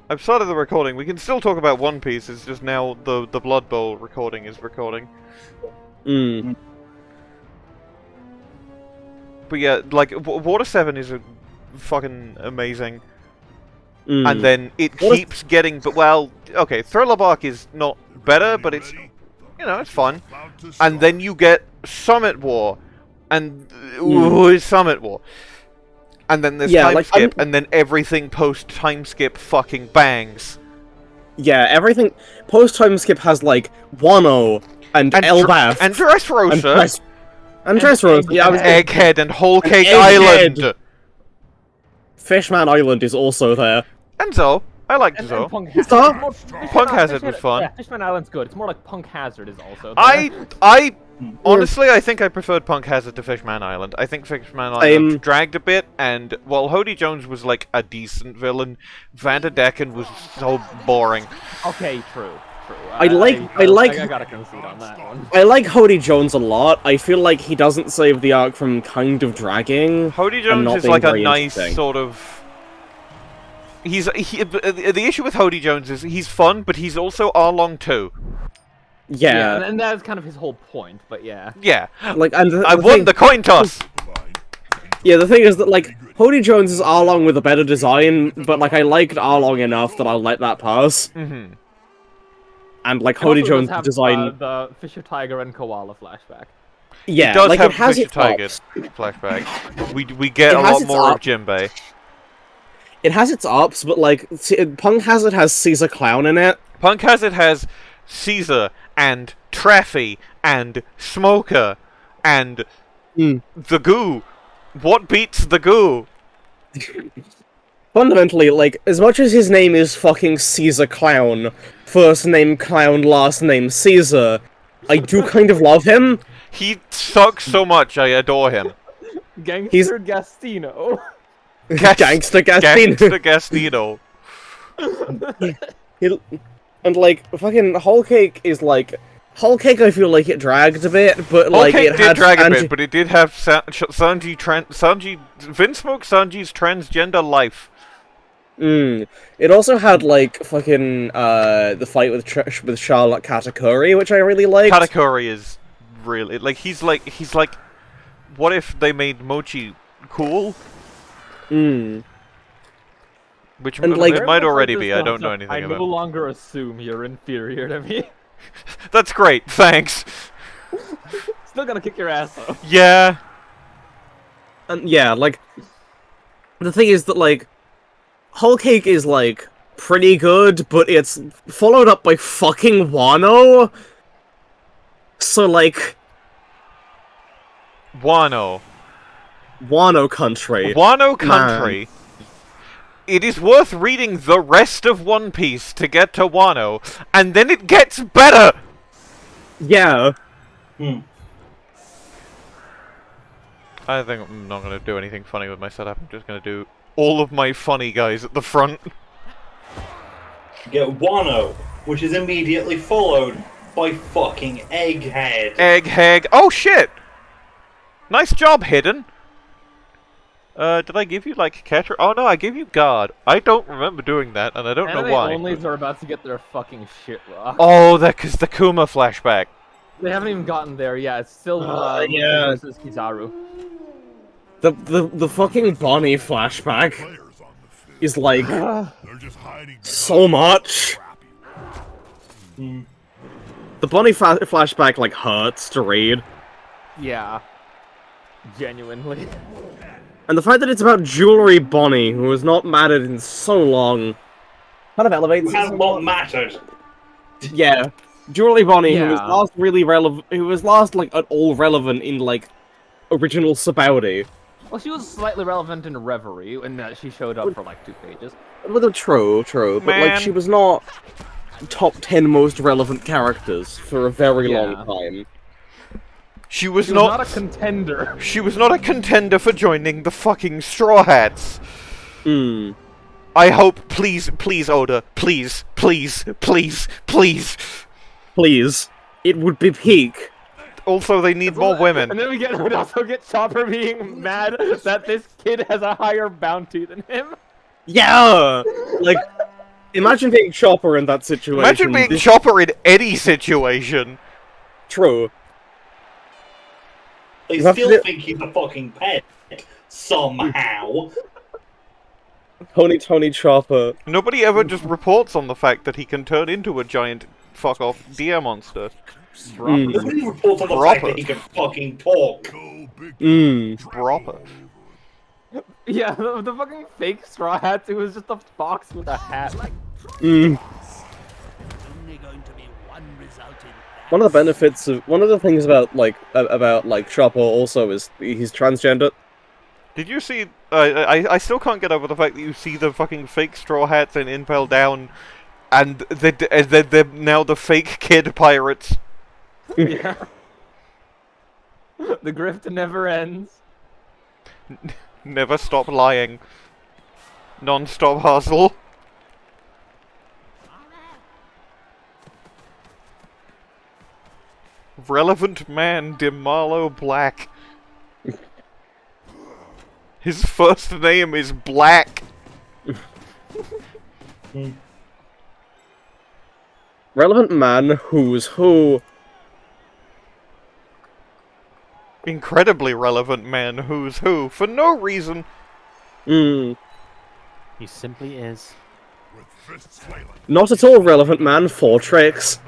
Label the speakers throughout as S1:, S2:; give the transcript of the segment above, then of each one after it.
S1: I've started the recording. We can still talk about One Piece. It's just now the Bloodbowl recording is recording. But yeah, like Water 7 is fucking amazing. And then it keeps getting, but well, okay, Thriller Bark is not better, but it's, you know, it's fun. And then you get Summit War, and Summit War. And then there's time skip, and then everything post-time skip fucking bangs.
S2: Yeah, everything post-time skip has, like, Wano, and Elbaf.
S1: And Dressrosa.
S2: And Dressrosa, yeah.
S1: Egghead and Whole Cake Island.
S2: Fishman Island is also there.
S1: And Zo. I like Zo.
S3: Punk
S1: Hazard was fun.
S3: Yeah, Fishman Island's good. It's more like Punk Hazard is also there.
S1: Honestly, I think I preferred Punk Hazard to Fishman Island. I think Fishman Island dragged a bit, and while Hody Jones was like a decent villain, Vanderdecken was so boring.
S3: Okay, true.
S2: I
S3: gotta concede on that one.
S2: I like Hody Jones a lot. I feel like he doesn't save the arc from kind of dragging.
S1: Hody Jones is like a nice sort of. The issue with Hody Jones is he's fun, but he's also Arlong too.
S2: Yeah,
S3: and that's kind of his whole point, but yeah.
S1: Yeah.
S2: Like, and
S1: I won the coin toss!
S2: Yeah, the thing is that, like, Hody Jones is Arlong with a better design, but, like, I liked Arlong enough that I'll let that pass.
S1: Mm-hmm.
S2: And, like, Hody Jones' design...
S3: the Fisher Tiger and Koala flashback.
S2: Yeah,
S1: it does
S2: like,
S1: have
S2: it has
S1: Fisher
S2: its
S1: Tiger
S2: ups.
S1: flashback. We get a lot more of Jinbei.
S2: It has its ups, but, like, Punk Hazard has Caesar Clown in it.
S1: Punk Hazard has Caesar and Traffy and Smoker and the Goo. What beats the Goo?
S2: Fundamentally, like, as much as his name is fucking Caesar Clown, first name Clown, last name Caesar, I do kind of love him.
S1: He sucks so much, I adore him.
S3: Gangster Gastino.
S2: Gangster
S1: Gastino.
S2: And, like, fucking Whole Cake is, like... Whole Cake, I feel like it dragged a bit, but, like, it had...
S1: drag a bit, but it did have Vinsmoke Sanji's transgender life.
S2: It also had, like, fucking, the fight with Charlotte Katakuri, which I really liked.
S1: Katakuri is really... Like, he's like... What if they made Mochi cool? Which might already be, I don't know anything about.
S3: I no longer assume you're inferior to me.
S1: That's great, thanks.
S3: Still gonna kick your ass though.
S1: Yeah.
S2: And yeah, like, the thing is that, like, Whole Cake is, like, pretty good, but it's followed up by fucking Wano. So, like...
S1: Wano
S2: Country.
S1: Wano Country. Man. It is worth reading the rest of One Piece to get to Wano, and then it gets better!
S2: Yeah.
S1: I think I'm not going to do anything funny with my setup. I'm just going to do all of my funny guys at the front.
S4: Get Wano, which is immediately followed by fucking Egghead.
S1: Egghead. Oh shit! Nice job, Hidden. Did I give you, like, Catcher? Oh no, I gave you Guard. I don't remember doing that, and I don't know why.
S3: The onlys are about to get their fucking shit rocked.
S1: Oh, because the Kuma flashback.
S3: They haven't even gotten there yet. It's still
S2: yeah.
S3: versus Kizaru.
S2: The fucking Bonnie flashback is like so much. The Bonnie flashback like hurts to read.
S3: Yeah, genuinely.
S2: And the fact that it's about Jewelry Bonnie, who has not mattered in so long, kind of elevates.
S4: Has not mattered.
S2: Yeah, Jewelry Bonnie, who was last really relevant, who was last like at all relevant in like original Sabaudi.
S3: Well, she was slightly relevant in Reverie, and she showed up for like 2 pages.
S2: Well, true, but like she was not top 10 most relevant characters for a very long time.
S1: She was
S3: not a contender.
S1: She was not a contender for joining the fucking Straw Hats. I hope, please, Oda, please.
S2: It would be peak.
S1: Also, they need more women.
S3: And then we also get Chopper being mad that this kid has a higher bounty than him.
S2: Yeah! Like, Imagine being Chopper in that situation.
S1: Imagine being Chopper in any situation.
S2: True.
S4: They
S2: You have
S4: still
S2: to-
S4: think he's a fucking pet, somehow.
S2: Tony Chopper.
S1: Nobody ever just reports on the fact that he can turn into a giant fuck-off deer monster.
S4: Nobody reports on the fact that he can fucking talk.
S1: Proper.
S3: Yeah, the fucking fake Straw Hats, it was just a fox with a hat.
S2: One of the benefits of one of the things about Chopper also is he's transgender.
S1: Did you see? I still can't get over the fact that you see the fucking fake straw hats in Impel Down, and they're now the fake kid pirates.
S3: Yeah. The grift never ends.
S1: Never stop lying. Non-stop hustle. Relevant man DeMarlo Black. His first name is Black.
S2: Relevant man who's who.
S1: Incredibly relevant man who's who for no reason.
S5: He simply is.
S2: Not at all relevant man, 4 tricks.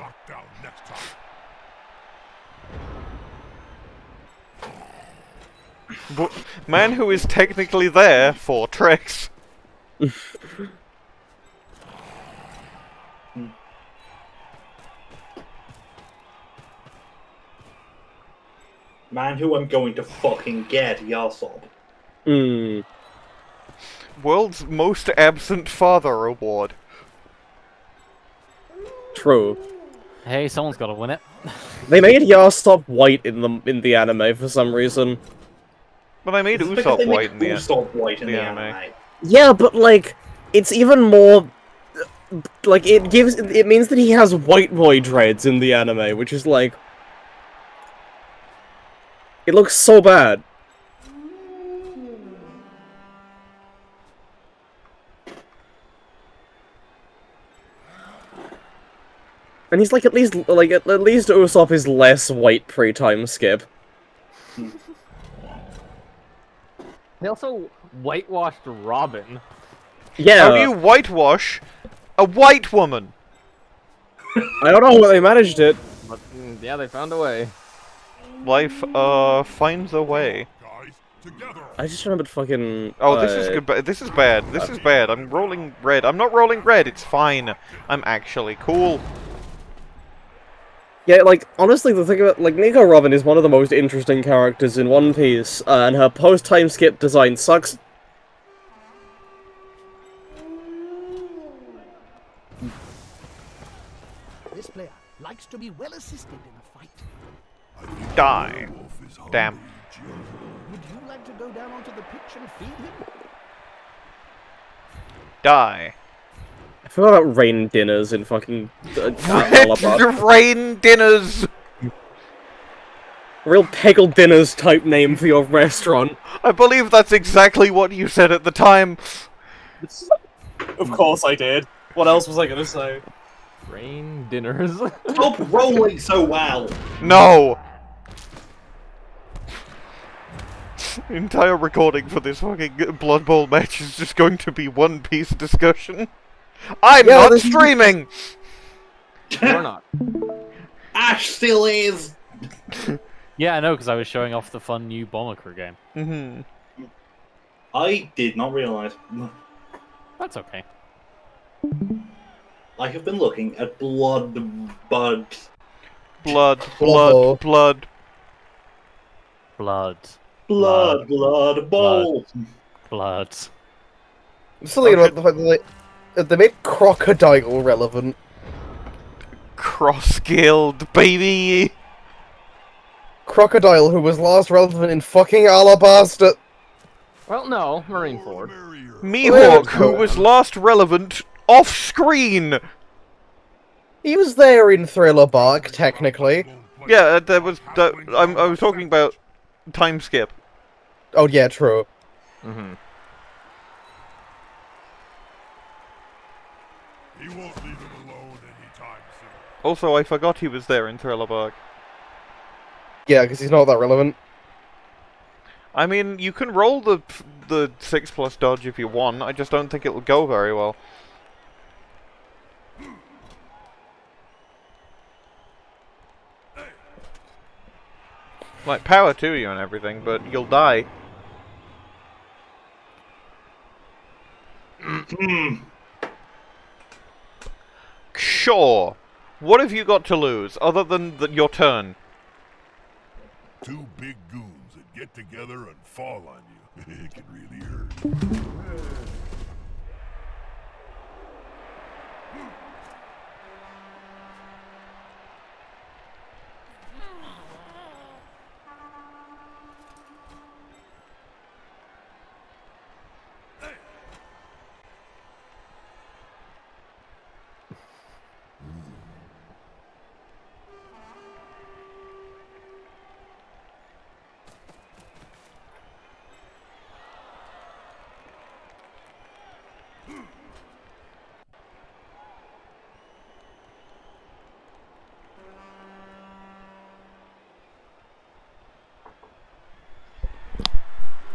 S1: But man who is technically there for tricks.
S4: Man who I'm going to fucking get, Yasop.
S1: World's most absent father award.
S2: True.
S5: Hey, someone's got to win it.
S2: They made Yarsop white in the anime for some reason.
S1: But I made
S4: It's because
S1: Usopp
S4: they
S1: white
S4: make
S1: in the
S4: Usopp white in
S1: the
S4: the
S1: anime.
S4: anime.
S2: Yeah, but like it's even more like it means that he has white boy dreads in the anime, which is like it looks so bad. And he's like at least Usopp is less white pre-time skip.
S3: They also whitewashed Robin.
S2: Yeah.
S1: How do you whitewash a white woman?
S2: I don't know how they managed it.
S3: But yeah, they found a way.
S1: Life finds a way.
S2: I just remembered fucking.
S1: Oh, this is good. This is bad. This is bad. I'm rolling red. I'm not rolling red. It's fine. I'm actually cool.
S2: Yeah, like, honestly, the thing about, like, Nico Robin is one of the most interesting characters in One Piece, and her post-time skip design sucks.
S6: This player likes to be well assisted in a fight.
S1: Die. Damn.
S6: Would you like to go down onto the pitch and feed him?
S1: Die.
S2: I forgot about rain dinners in fucking Alabama.
S1: Rain dinners.
S2: Real peggle dinners type name for your restaurant.
S1: I believe that's exactly what you said at the time.
S2: Of course I did. What else was I gonna say?
S3: Rain dinners.
S4: Stop rolling so well!
S1: No. Entire recording for this fucking Blood Bowl match is just going to be One Piece discussion. I'm not streaming!
S3: Or not.
S4: Ash still is!
S5: Yeah, I know, because I was showing off the fun new Bomber Crew game.
S1: Mm-hmm.
S4: I did not realise.
S5: That's okay.
S4: I have been looking at Blood.
S1: Blood, blood, blood.
S4: Blood Bowl!
S5: Blood.
S2: I'm still thinking about the fact that they made Crocodile relevant.
S1: Cross-skilled, baby!
S2: Crocodile, who was last relevant in fucking Alabasta.
S3: Well, no, Marineford.
S1: Mihawk, who was last relevant off-screen!
S2: He was there in Thriller Bark, technically.
S1: Yeah, there was. I was talking about time skip.
S2: Oh yeah, true.
S3: Mm-hmm.
S7: He won't leave him alone anytime soon.
S1: Also, I forgot he was there in Thriller Bark.
S2: Yeah, because he's not that relevant.
S1: I mean, you can roll the 6+ dodge if you want. I just don't think it'll go very well. Like, power to you and everything, but you'll die. Sure. What have you got to lose, other than your turn?
S7: Two big goons that get together and fall on you. It can really hurt.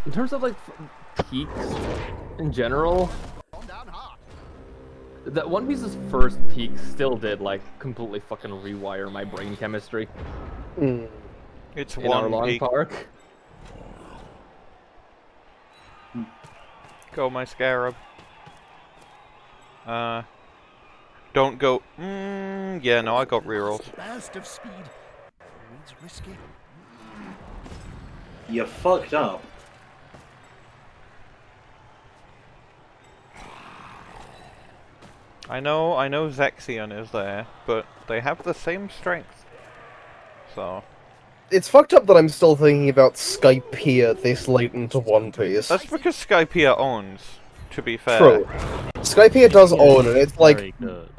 S3: In terms of like peaks in general, that One Piece's first peak still did like completely fucking rewire my brain chemistry.
S1: It's
S3: In our
S1: one
S3: long
S1: peak.
S3: park.
S1: Go, my scarab. Don't go. Yeah, no, I got rerolls.
S6: Burst of speed. Always risky.
S4: You fucked up.
S1: I know Zexion is there, but they have the same strength. So
S2: It's fucked up that I'm still thinking about Skypiea this late into One Piece.
S1: that's because Skypiea owns, to be fair.
S2: True. Skypiea does own it. It's like,
S5: Very good.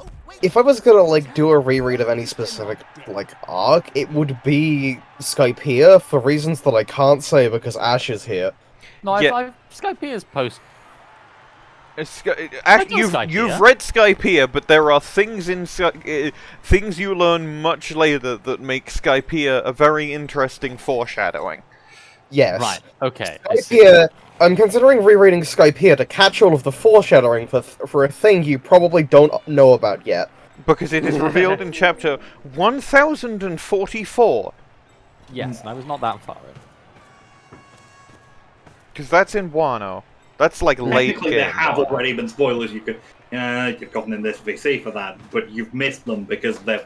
S2: if I was gonna like do a reread of any specific like arc, it would be Skypiea for reasons that I can't say because Ash is here.
S5: No,
S1: Yeah.
S5: Skypiea's post.
S1: Actually, you've
S5: Skypiea.
S1: read Skypiea, but there are things in things you learn much later that make Skypiea a very interesting foreshadowing.
S2: Yes.
S5: Right. Okay. I see.
S2: Skypiea. I'm considering rereading Skypiea to catch all of the foreshadowing for a thing you probably don't know about yet.
S1: Because it is revealed in chapter 1044.
S5: Yes, and I was not that far in.
S1: Because that's in Wano. That's like late
S4: Technically,
S1: game.
S4: there have already been spoilers. You've gotten in this VC for that, but you've missed them because they're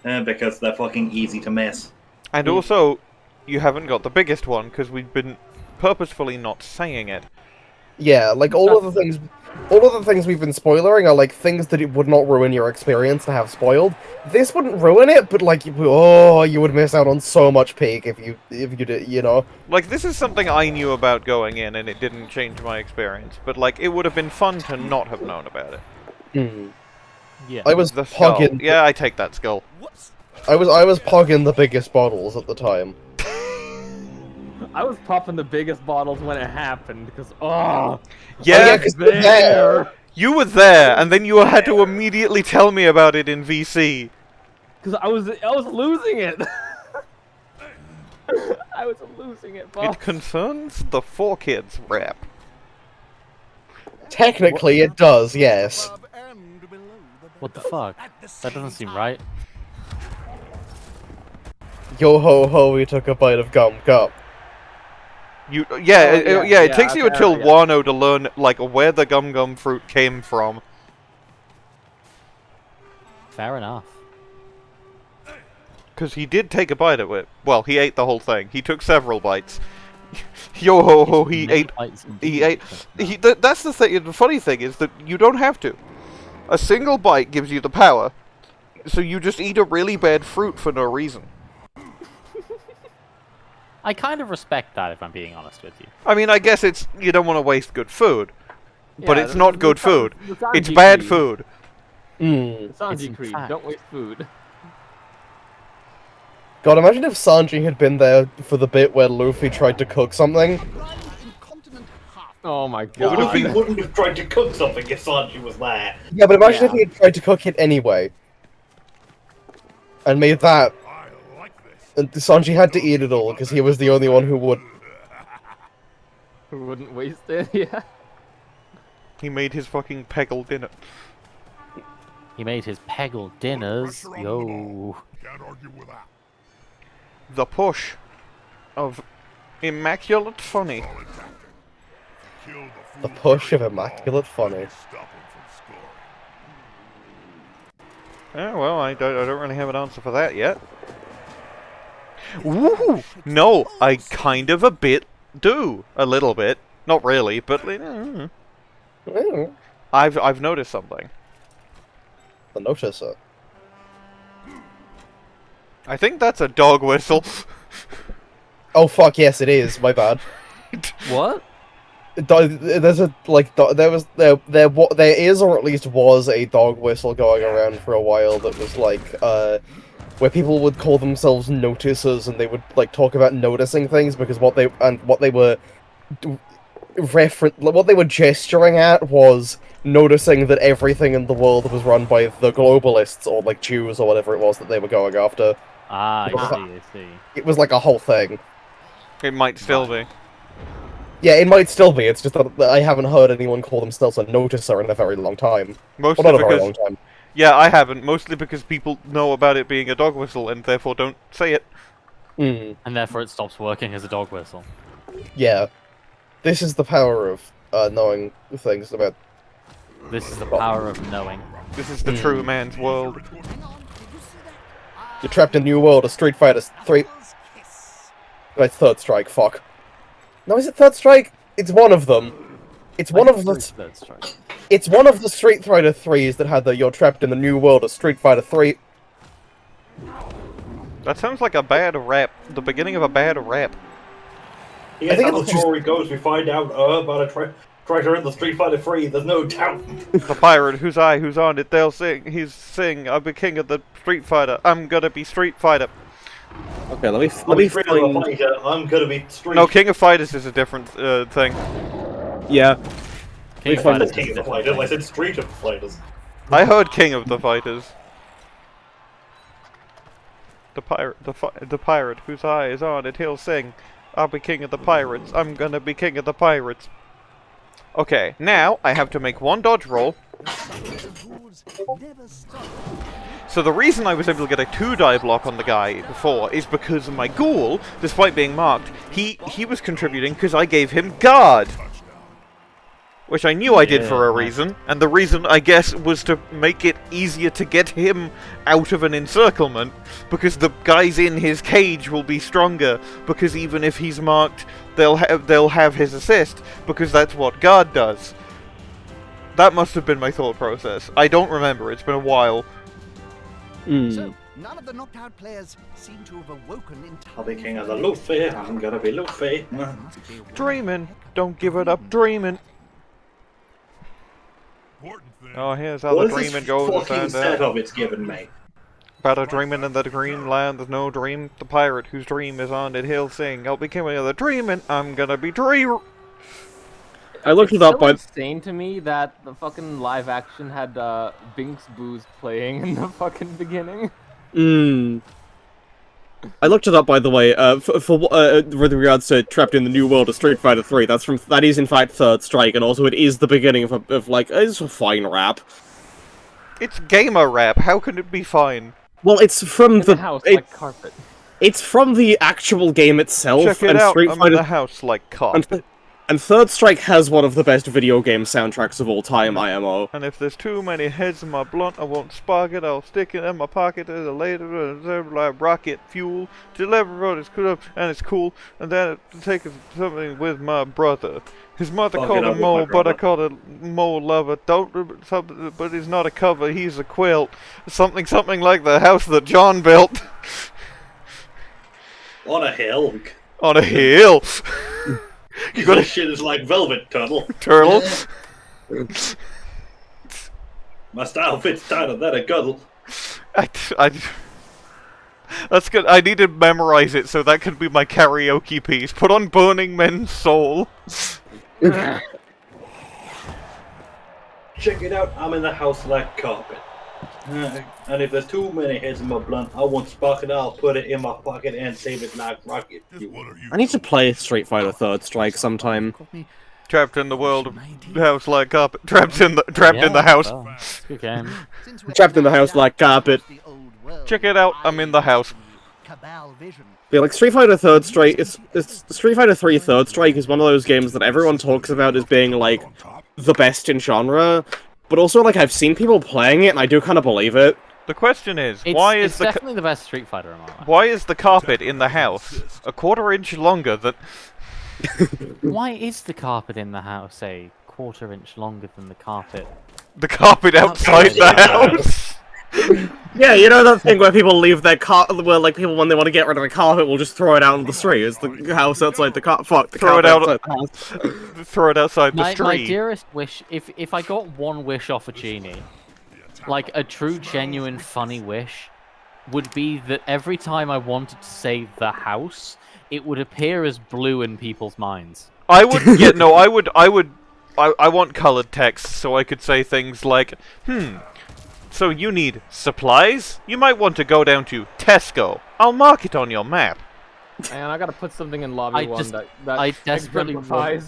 S4: fucking easy to miss.
S1: And also, you haven't got the biggest one, because we've been purposefully not saying it.
S2: Yeah, like all of the things we've been spoilering are like things that it would not ruin your experience to have spoiled. This wouldn't ruin it, but like, you would miss out on so much peak if you did, you know.
S1: Like, this is something I knew about going in, and it didn't change my experience. But, like, it would have been fun to not have known about it.
S5: Yeah.
S2: I was
S1: The skull.
S2: pogging.
S1: Yeah, I take that skull.
S2: I was pogging the biggest bottles at the time.
S3: I was popping the biggest bottles when it happened because
S1: Yeah,
S2: 'cause you're there.
S1: you were there, and then you had to immediately tell me about it in VC.
S3: because I was losing it. I was losing it, boss.
S1: It concerns the 4Kids rep.
S2: Technically, it does, yes.
S6: Above and below the
S5: What the fuck?
S6: At the
S5: That doesn't seem right.
S2: Yo ho ho, we took a bite of gum.
S1: It takes you until
S3: apparently,
S1: Wano to learn, like, where the gum fruit came from.
S5: Fair enough.
S1: Because he did take a bite of it. Well, he ate the whole thing. He took several bites. Yo ho ho, he
S5: Many
S1: ate.
S5: bites
S1: He
S5: indeed.
S1: ate. That's the thing. The funny thing is that you don't have to. A single bite gives you the power. So you just eat a really bad fruit for no reason.
S5: I kind of respect that, if I'm being honest with you.
S1: I mean, I guess it's you don't want to waste good food, but
S3: Yeah,
S1: it's not good food.
S3: the
S1: It's
S3: Sanji
S1: bad
S3: Creed.
S1: food.
S3: Sanji
S5: It's in
S3: Creed,
S5: fact.
S3: don't waste food.
S2: God, imagine if Sanji had been there for the bit where Luffy tried to cook something.
S6: Grind incontinent half.
S3: Oh my
S4: What if he
S3: god.
S4: wouldn't have tried to cook something if Sanji was there?
S8: Yeah, but imagine if
S3: Yeah.
S8: he had tried to cook it anyway. And made that.
S7: I like this.
S8: And Sanji had to eat it all, because he was the only one who would.
S3: Who wouldn't waste it? Yeah.
S1: He made his fucking peggle dinner.
S5: He made his peggle dinners. Yo.
S7: Can't argue with that.
S1: The push of immaculate funny.
S7: Solid tactic. Kill
S8: The
S7: fool
S8: push of
S7: very
S8: immaculate funny.
S7: long. Stop him from scoring.
S1: Oh, well, I don't really have an answer for that yet. Woo! No, I kind of a bit do. A little bit. Not really, but...
S8: Mm,
S1: I've noticed something.
S8: the noticer.
S1: I think that's a dog whistle.
S8: Oh fuck, yes it is, my bad.
S3: What?
S8: There's a, like, there is, or at least was, a dog whistle going around for a while that was like, where people would call themselves noticers, and they would, like, talk about noticing things, because what they were gesturing at was noticing that everything in the world was run by the globalists, or, like, Jews, or whatever it was that they were going after.
S5: Ah, I see.
S8: It was like a whole thing.
S1: It might still be.
S8: Yeah, it might still be, it's just that I haven't heard anyone call themselves a noticer in a very long time.
S1: Mostly
S8: Well, not a very
S1: because...
S8: long time.
S1: Yeah, I haven't. Mostly because people know about it being a dog whistle and therefore don't say it.
S8: Hmm.
S5: And therefore it stops working as a dog whistle.
S8: Yeah. This is the power of knowing things about...
S5: This is the power of knowing.
S1: This is the true man's world.
S6: Hang on, did you see that?
S8: You're trapped in a new world of Street Fighter 3...
S6: Kiss.
S8: Right, Third Strike, fuck. No, is it Third Strike? It's one of them. It's one of the...
S5: That's right.
S8: It's one of the Street Fighter 3s that had the "You're trapped in the new world of Street Fighter 3."
S1: That sounds like a bad rap. The beginning of a bad rap.
S4: Yes,
S8: think
S4: how the
S8: it's just-
S4: story goes, we find out about a treasure in the Street Fighter 3, there's no doubt.
S1: The pirate whose eye, who's on it, they'll sing. He's sing. I'll be king of the Street Fighter. I'm gonna be Street Fighter.
S8: Okay, let me
S4: I'm
S8: find...
S4: fighter, I'm gonna be Street.
S1: No, King of Fighters is a different thing.
S8: Yeah.
S5: King of
S8: find
S5: Fighters
S8: it.
S5: is
S4: King of the
S5: different
S4: Fighters, I
S5: thing.
S4: said Street of Fighters.
S1: I heard King of the Fighters. The pirate whose eye is on it, he'll sing. I'll be king of the pirates. I'm gonna be king of the pirates. Okay, now I have to make one dodge roll.
S6: Never stop.
S1: So the reason I was able to get a 2-die block on the guy before is because my ghoul, despite being marked, he was contributing because I gave him guard. Which I knew I did for a reason, and the reason, I guess, was to make it easier to get him out of an encirclement, because the guys in his cage will be stronger, because even if he's marked, they'll have his assist, because that's what guard does. That must have been my thought process. I don't remember, it's been a while.
S6: So, none of the knocked out players seem to have awoken in time.
S4: I'll be king of the Luffy, I'm gonna be Luffy.
S1: Dreaming, don't give it up dreaming.
S7: Important thing.
S1: Oh, here's how the
S4: What is this
S1: dreaming goes.
S4: fucking
S1: And,
S4: setup it's given me?
S1: about a dreaming in the dreamland, there's no dream. The pirate whose dream is on it, he'll sing. I'll be king of the dreaming, I'm gonna be dream.
S2: I looked it
S3: It's
S2: up,
S3: so
S2: but
S3: insane to me that the fucking live action had Binks Booze playing in the fucking beginning.
S2: I looked it up, by the way. With regards to trapped in the new world of Street Fighter 3, that is in fact Third Strike, and also it is the beginning of like it's a fine rap.
S1: It's gamer rap, how can it be fine?
S2: Well, it's from
S3: In
S2: the
S3: the house,
S2: it-
S3: like carpet.
S2: it's from the actual game itself,
S1: Check it
S2: and
S1: out,
S2: Street
S1: I'm in
S2: Fighter
S1: the house like cop.
S2: and Third Strike has one of the best video game soundtracks of all time, IMO.
S1: And if there's too many heads in my blunt, I won't spark it. I'll stick it in my pocket as a later like rocket fuel. Deliver it, it's cool, and it's cool. And then take something with my brother. His mother
S4: Fuck
S1: called
S4: it up
S1: him
S4: with my
S1: Mo, but I
S4: brother.
S1: called him Mo Lover. Don't something, but he's not a cover. He's a quilt. Something like the house that John built
S4: On a hill.
S1: on a hill.
S4: You got shit is like velvet turtle.
S1: Turtle.
S4: My style fits tighter than a cuddle.
S1: That's good. I need to memorize it so that could be my karaoke piece. Put on Burning Men's Soul.
S4: Check it out, I'm in the house like carpet. And if there's too many hits in my blunt, I won't spark it, I'll put it in my pocket and save it like rocket fuel.
S2: I need to play Street Fighter Third Strike sometime.
S1: Trapped in the world, house like carpet. Trapped in the house.
S5: Well, it's a good game.
S2: Trapped in the house like carpet.
S1: Check it out, I'm in the house.
S2: Yeah, like Street Fighter Third Strike, it's Street Fighter 3 Third Strike is one of those games that everyone talks about as being like the best in genre, but also like I've seen people playing it and I do kind of believe it.
S1: The question is,
S5: It's definitely the best Street Fighter in my life.
S1: why is the carpet in the house a quarter-inch longer than...
S5: Why is the carpet in the house a quarter-inch longer than the carpet?
S1: the carpet outside the house?
S2: Yeah, you know that thing where people leave their where like people when they want to get rid of a carpet will just throw it out on the street. It's the house outside the
S1: Throw it out
S2: outside the house.
S1: Throw it outside the
S5: My
S1: street.
S5: dearest wish, if I got one wish off a genie, like a true, genuine, funny wish, would be that every time I wanted to say the house, it would appear as blue in people's minds.
S1: I would, yeah, no, I want colored text so I could say things like, so you need supplies? You might want to go down to Tesco. I'll mark it on your map.
S3: And I gotta put something in lobby
S5: I desperately want...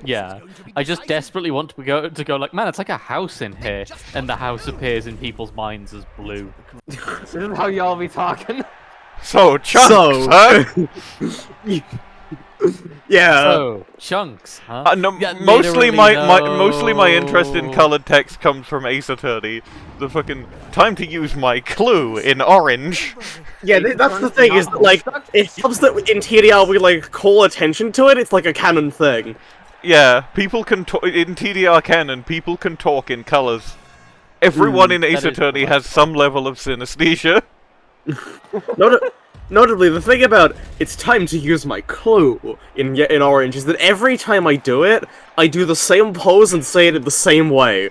S5: Yeah, I just desperately want to go like, man, it's like a house in here, and the house appears in people's minds as blue.
S3: This is how y'all be talking.
S1: So, Chunks, huh?
S2: Yeah.
S5: So, Chunks, huh?
S1: No,
S5: Yeah,
S1: mostly
S5: literally
S1: mostly my interest in
S5: no.
S1: colored text comes from Ace Attorney. The fucking time to use my clue in orange.
S2: Yeah, that's the thing, is that, like, it helps that in TDR we, like, call attention to it, it's like a canon thing.
S1: Yeah, people can talk in TDR canon. People can talk in colors. Everyone in Ace
S5: that is
S1: Attorney
S5: correct.
S1: has some level of synesthesia.
S2: Notably, the thing about it's time to use my clue in Orange is that every time I do it, I do the same pose and say it in the same way.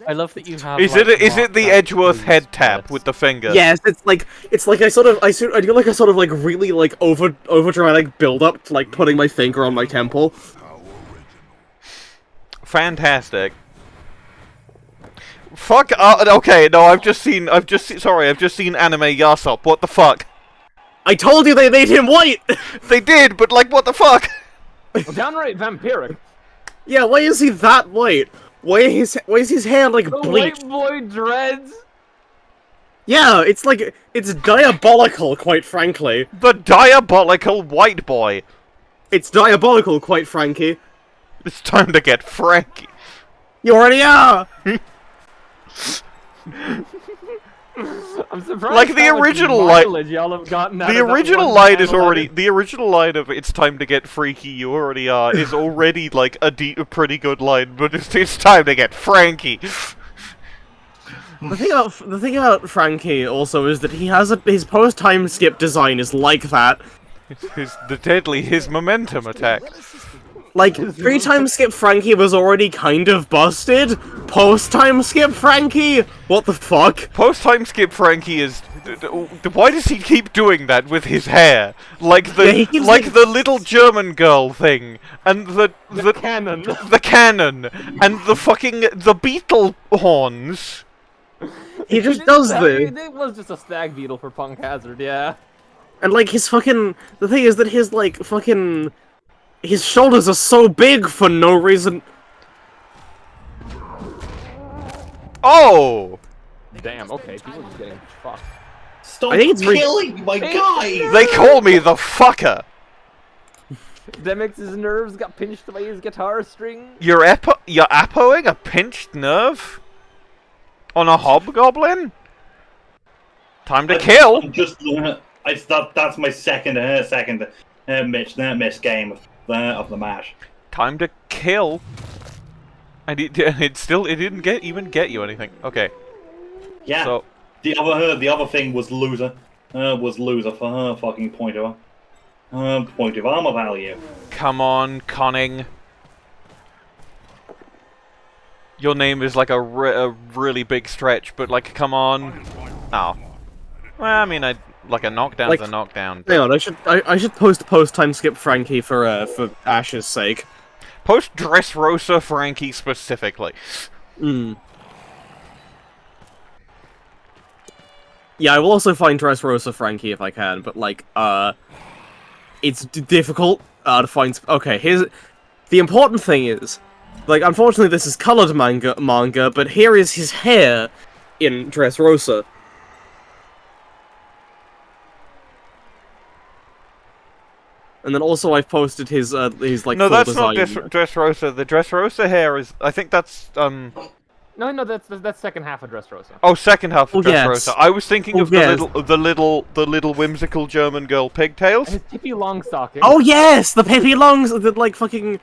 S5: I love that you have.
S1: Is
S5: like,
S1: it the
S5: marked
S1: Edgeworth
S5: out
S1: head
S5: blues
S1: tap
S5: first.
S1: with the finger?
S2: Yes, it's like I do like a sort of like really like over dramatic build up to like putting my finger on my temple.
S1: Fantastic. Fuck. Okay, no, I've just seen anime Yasop. What the fuck?
S2: I told you they made him white.
S1: They did, but like, what the fuck?
S3: Well, downright vampiric.
S2: Yeah, why is he that white? Why is his hair like
S3: The
S2: bleached?
S3: white boy dreads.
S2: Yeah, it's diabolical, quite frankly.
S1: The diabolical white boy.
S2: It's diabolical, quite frankly.
S1: It's time to get Frankie.
S2: You already are.
S3: I'm surprised.
S1: Like the
S3: how much
S1: original light.
S3: mileage y'all have gotten out
S1: The
S3: of that
S1: original
S3: one
S1: line is
S3: 9/11.
S1: already. The original line of "It's time to get freaky, you already are" is already like a pretty good line, but it's time to get Frankie.
S2: The thing about Frankie also is that he has his post time skip design is like that.
S1: His momentum attack.
S2: Like, pre-time skip Frankie was already kind of busted. Post-time skip Frankie? What the fuck?
S1: Post-time skip Frankie is... Why does he keep doing that with his hair? Like the
S2: he keeps,
S1: like the little German girl thing, and the
S3: cannon.
S1: the cannon, and the fucking the beetle horns.
S2: He just does this.
S3: It was just a stag beetle for Punk Hazard, yeah.
S2: And like his fucking... The thing is that his like fucking... His shoulders are so big for no reason.
S1: Oh!
S3: Damn, okay, people are just getting fucked.
S4: Stop
S2: I think it's
S4: killing my guy!
S1: They call me the fucker.
S3: Demix's nerves got pinched by his guitar string.
S1: You're apoing a pinched nerve? On a hobgoblin? Time to kill!
S4: I'm just... that's my second miss game of the match.
S1: Time to kill. And it didn't even get you anything. Okay.
S4: Yeah.
S1: So
S4: the other thing was loser. Was loser for her fucking point of armor value.
S1: come on, Conning. Your name is like a really big stretch, but like, come on. Oh. Well, I mean, Like a knockdown's a knockdown.
S2: Hang on, I should post time skip Frankie for Ash's sake.
S1: Post Dressrosa Frankie specifically.
S2: Yeah, I will also find Dressrosa Frankie if I can, but like, it's difficult to find. Okay, here's the important thing is, like, unfortunately this is colored manga, but here is his hair in Dressrosa. And then also I've posted his like
S1: no,
S2: full
S1: that's
S2: design.
S1: not Dressrosa. The Dressrosa hair is. I think that's
S3: No, that's second half of Dressrosa.
S1: Oh, second half of
S2: yes.
S1: Dressrosa. I was thinking of
S2: yes.
S1: the little whimsical German girl pigtails.
S3: His Pippi Longstocking.
S2: Oh yes, the Pippi Longs, the like fucking.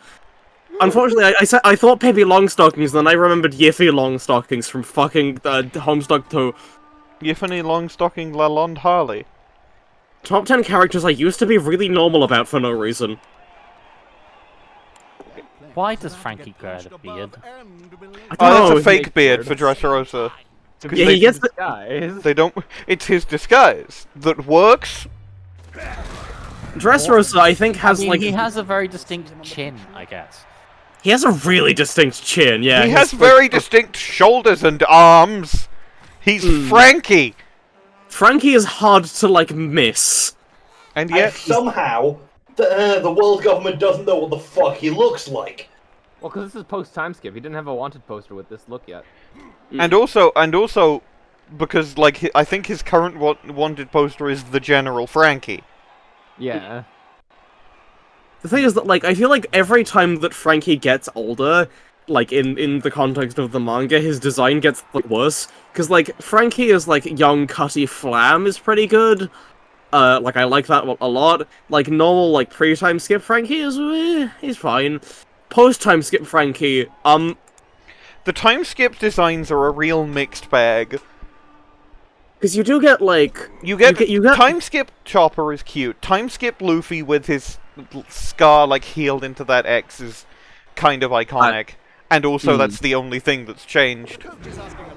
S2: Unfortunately, I thought Pippi Longstockings, then I remembered Yiffy Longstockings from fucking Homestuck 2.
S1: Yiffany Longstocking Lalonde Harley.
S2: Top 10 characters I used to be really normal about for no reason.
S5: Why does Frankie grow a beard?
S1: Oh, that's a fake beard for Dressrosa.
S2: Yeah, he gets the
S3: disguise.
S1: They don't. It's his disguise that works.
S2: Dressrosa, I think, has like
S5: he has a very distinct chin, I guess.
S2: he has a really distinct chin. Yeah,
S1: He has very distinct shoulders and arms. He's Frankie.
S2: Frankie is hard to like miss.
S1: And
S4: And
S1: yet,
S4: somehow, the world government doesn't know what the fuck he looks like.
S3: Well, because this is post time skip. He didn't have a wanted poster with this look yet.
S1: and also, because like I think his current wanted poster is the General Frankie.
S3: Yeah.
S2: The thing is that like I feel like every time that Frankie gets older, like in the context of the manga, his design gets like worse. Because like Frankie is like young Cutty Flam is pretty good. Like I like that a lot. Like normal like pre-time skip Frankie is he's fine. Post-time skip Frankie,
S1: The time skip designs are a real mixed bag.
S2: because you do get like
S1: You get
S2: get
S1: time skip Chopper is cute. Time skip Luffy with his scar like healed into that X is kind of iconic. And also that's the only thing that's changed.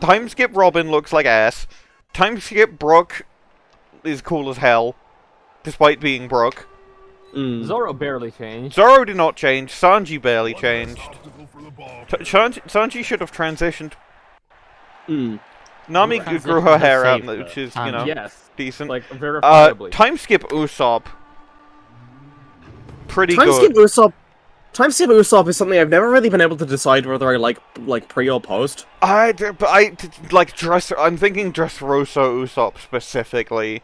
S1: Time skip Robin looks like ass. Time skip Brook is cool as hell, despite being Brook.
S3: Zoro barely changed.
S1: Zoro did not change. Sanji barely changed. Sanji should have transitioned. Nami grew her hair out, which is, you know,
S3: Yes.
S1: decent.
S3: Like, verifiably.
S1: Time skip Usopp. Pretty
S2: Time
S1: good.
S2: Time skip Usopp is something I've never really been able to decide whether I like pre or post.
S1: I'm thinking Dressrosa Usopp specifically.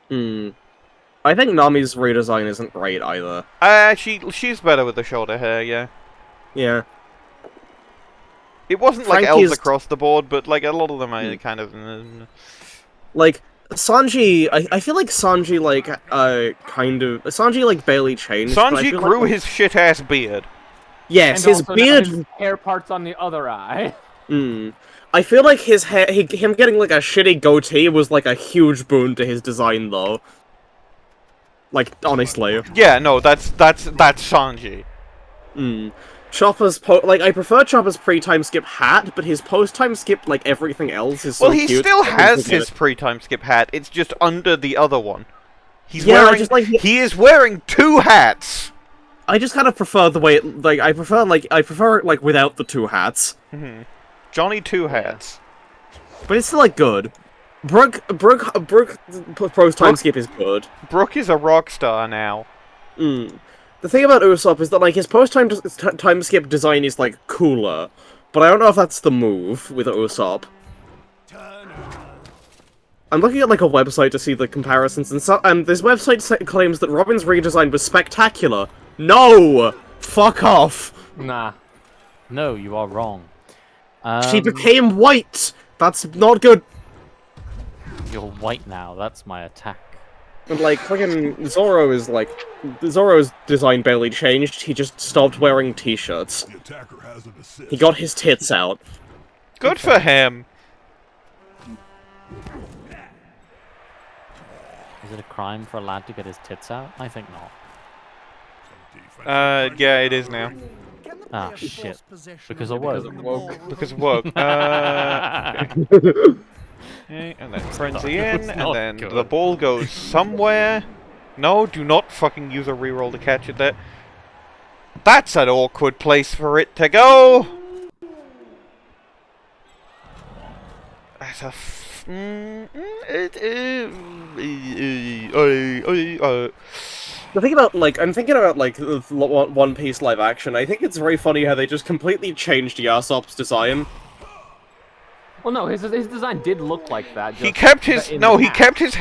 S2: I think Nami's redesign isn't great either.
S1: She's better with the shorter hair, yeah.
S2: Yeah.
S1: It wasn't like
S2: Frankie's-
S1: elves across the board, but like a lot of them are kind of.
S2: Like Sanji, I feel like Sanji like Sanji like barely changed. but I
S1: Sanji
S2: feel
S1: grew
S2: like,
S1: his shit ass beard.
S2: Yes,
S3: And
S2: his
S3: also now
S2: beard.
S3: his hair parts on the other eye.
S2: I feel like his hair, him getting like a shitty goatee was like a huge boon to his design, though. Like honestly.
S1: Yeah, no, that's Sanji.
S2: Chopper's I prefer Chopper's pre-time skip hat, but his post-time skip, like everything else, is so
S1: Well, he
S2: cute.
S1: still
S2: I
S1: has
S2: forget
S1: his
S2: it.
S1: pre-time skip hat. It's just under the other one. He's
S2: Yeah, I
S1: wearing.
S2: just like-
S1: He is wearing two hats.
S2: I just kind of prefer the way it, like I prefer it like without the two hats.
S1: Johnny Two Hats.
S2: But it's still like good. Brook post-time skip is good.
S1: Brook is a rock star now.
S2: The thing about Usopp is that like his post-time time skip design is like cooler, but I don't know if that's the move with Usopp. I'm looking at like a website to see the comparisons, and this website claims that Robin's redesign was spectacular. No, fuck off.
S3: Nah.
S5: No, you are wrong.
S2: She became white. That's not good.
S5: You're white now. That's my attack.
S2: And like fucking Zoro's design barely changed. He just stopped wearing t-shirts.
S7: The attacker has an assist.
S2: He got his tits out.
S1: Good for him.
S5: Is it a crime for a lad to get his tits out? I think not.
S1: Yeah, it is now.
S5: Ah, shit. Because of woke.
S1: Because of woke. Okay, and then frenzy
S5: It's
S1: in, and
S5: not
S1: then
S5: good.
S1: the ball goes somewhere. No, do not fucking use a reroll to catch it there. That's an awkward place for it to go! That's a
S2: The thing about, like, I'm thinking about, like, the One Piece live action. I think it's very funny how they just completely changed Yasop's design.
S3: Well, no, his design did look like that.
S1: He
S3: just
S1: kept his
S3: in
S1: no.
S3: the
S1: He
S3: past.
S1: kept his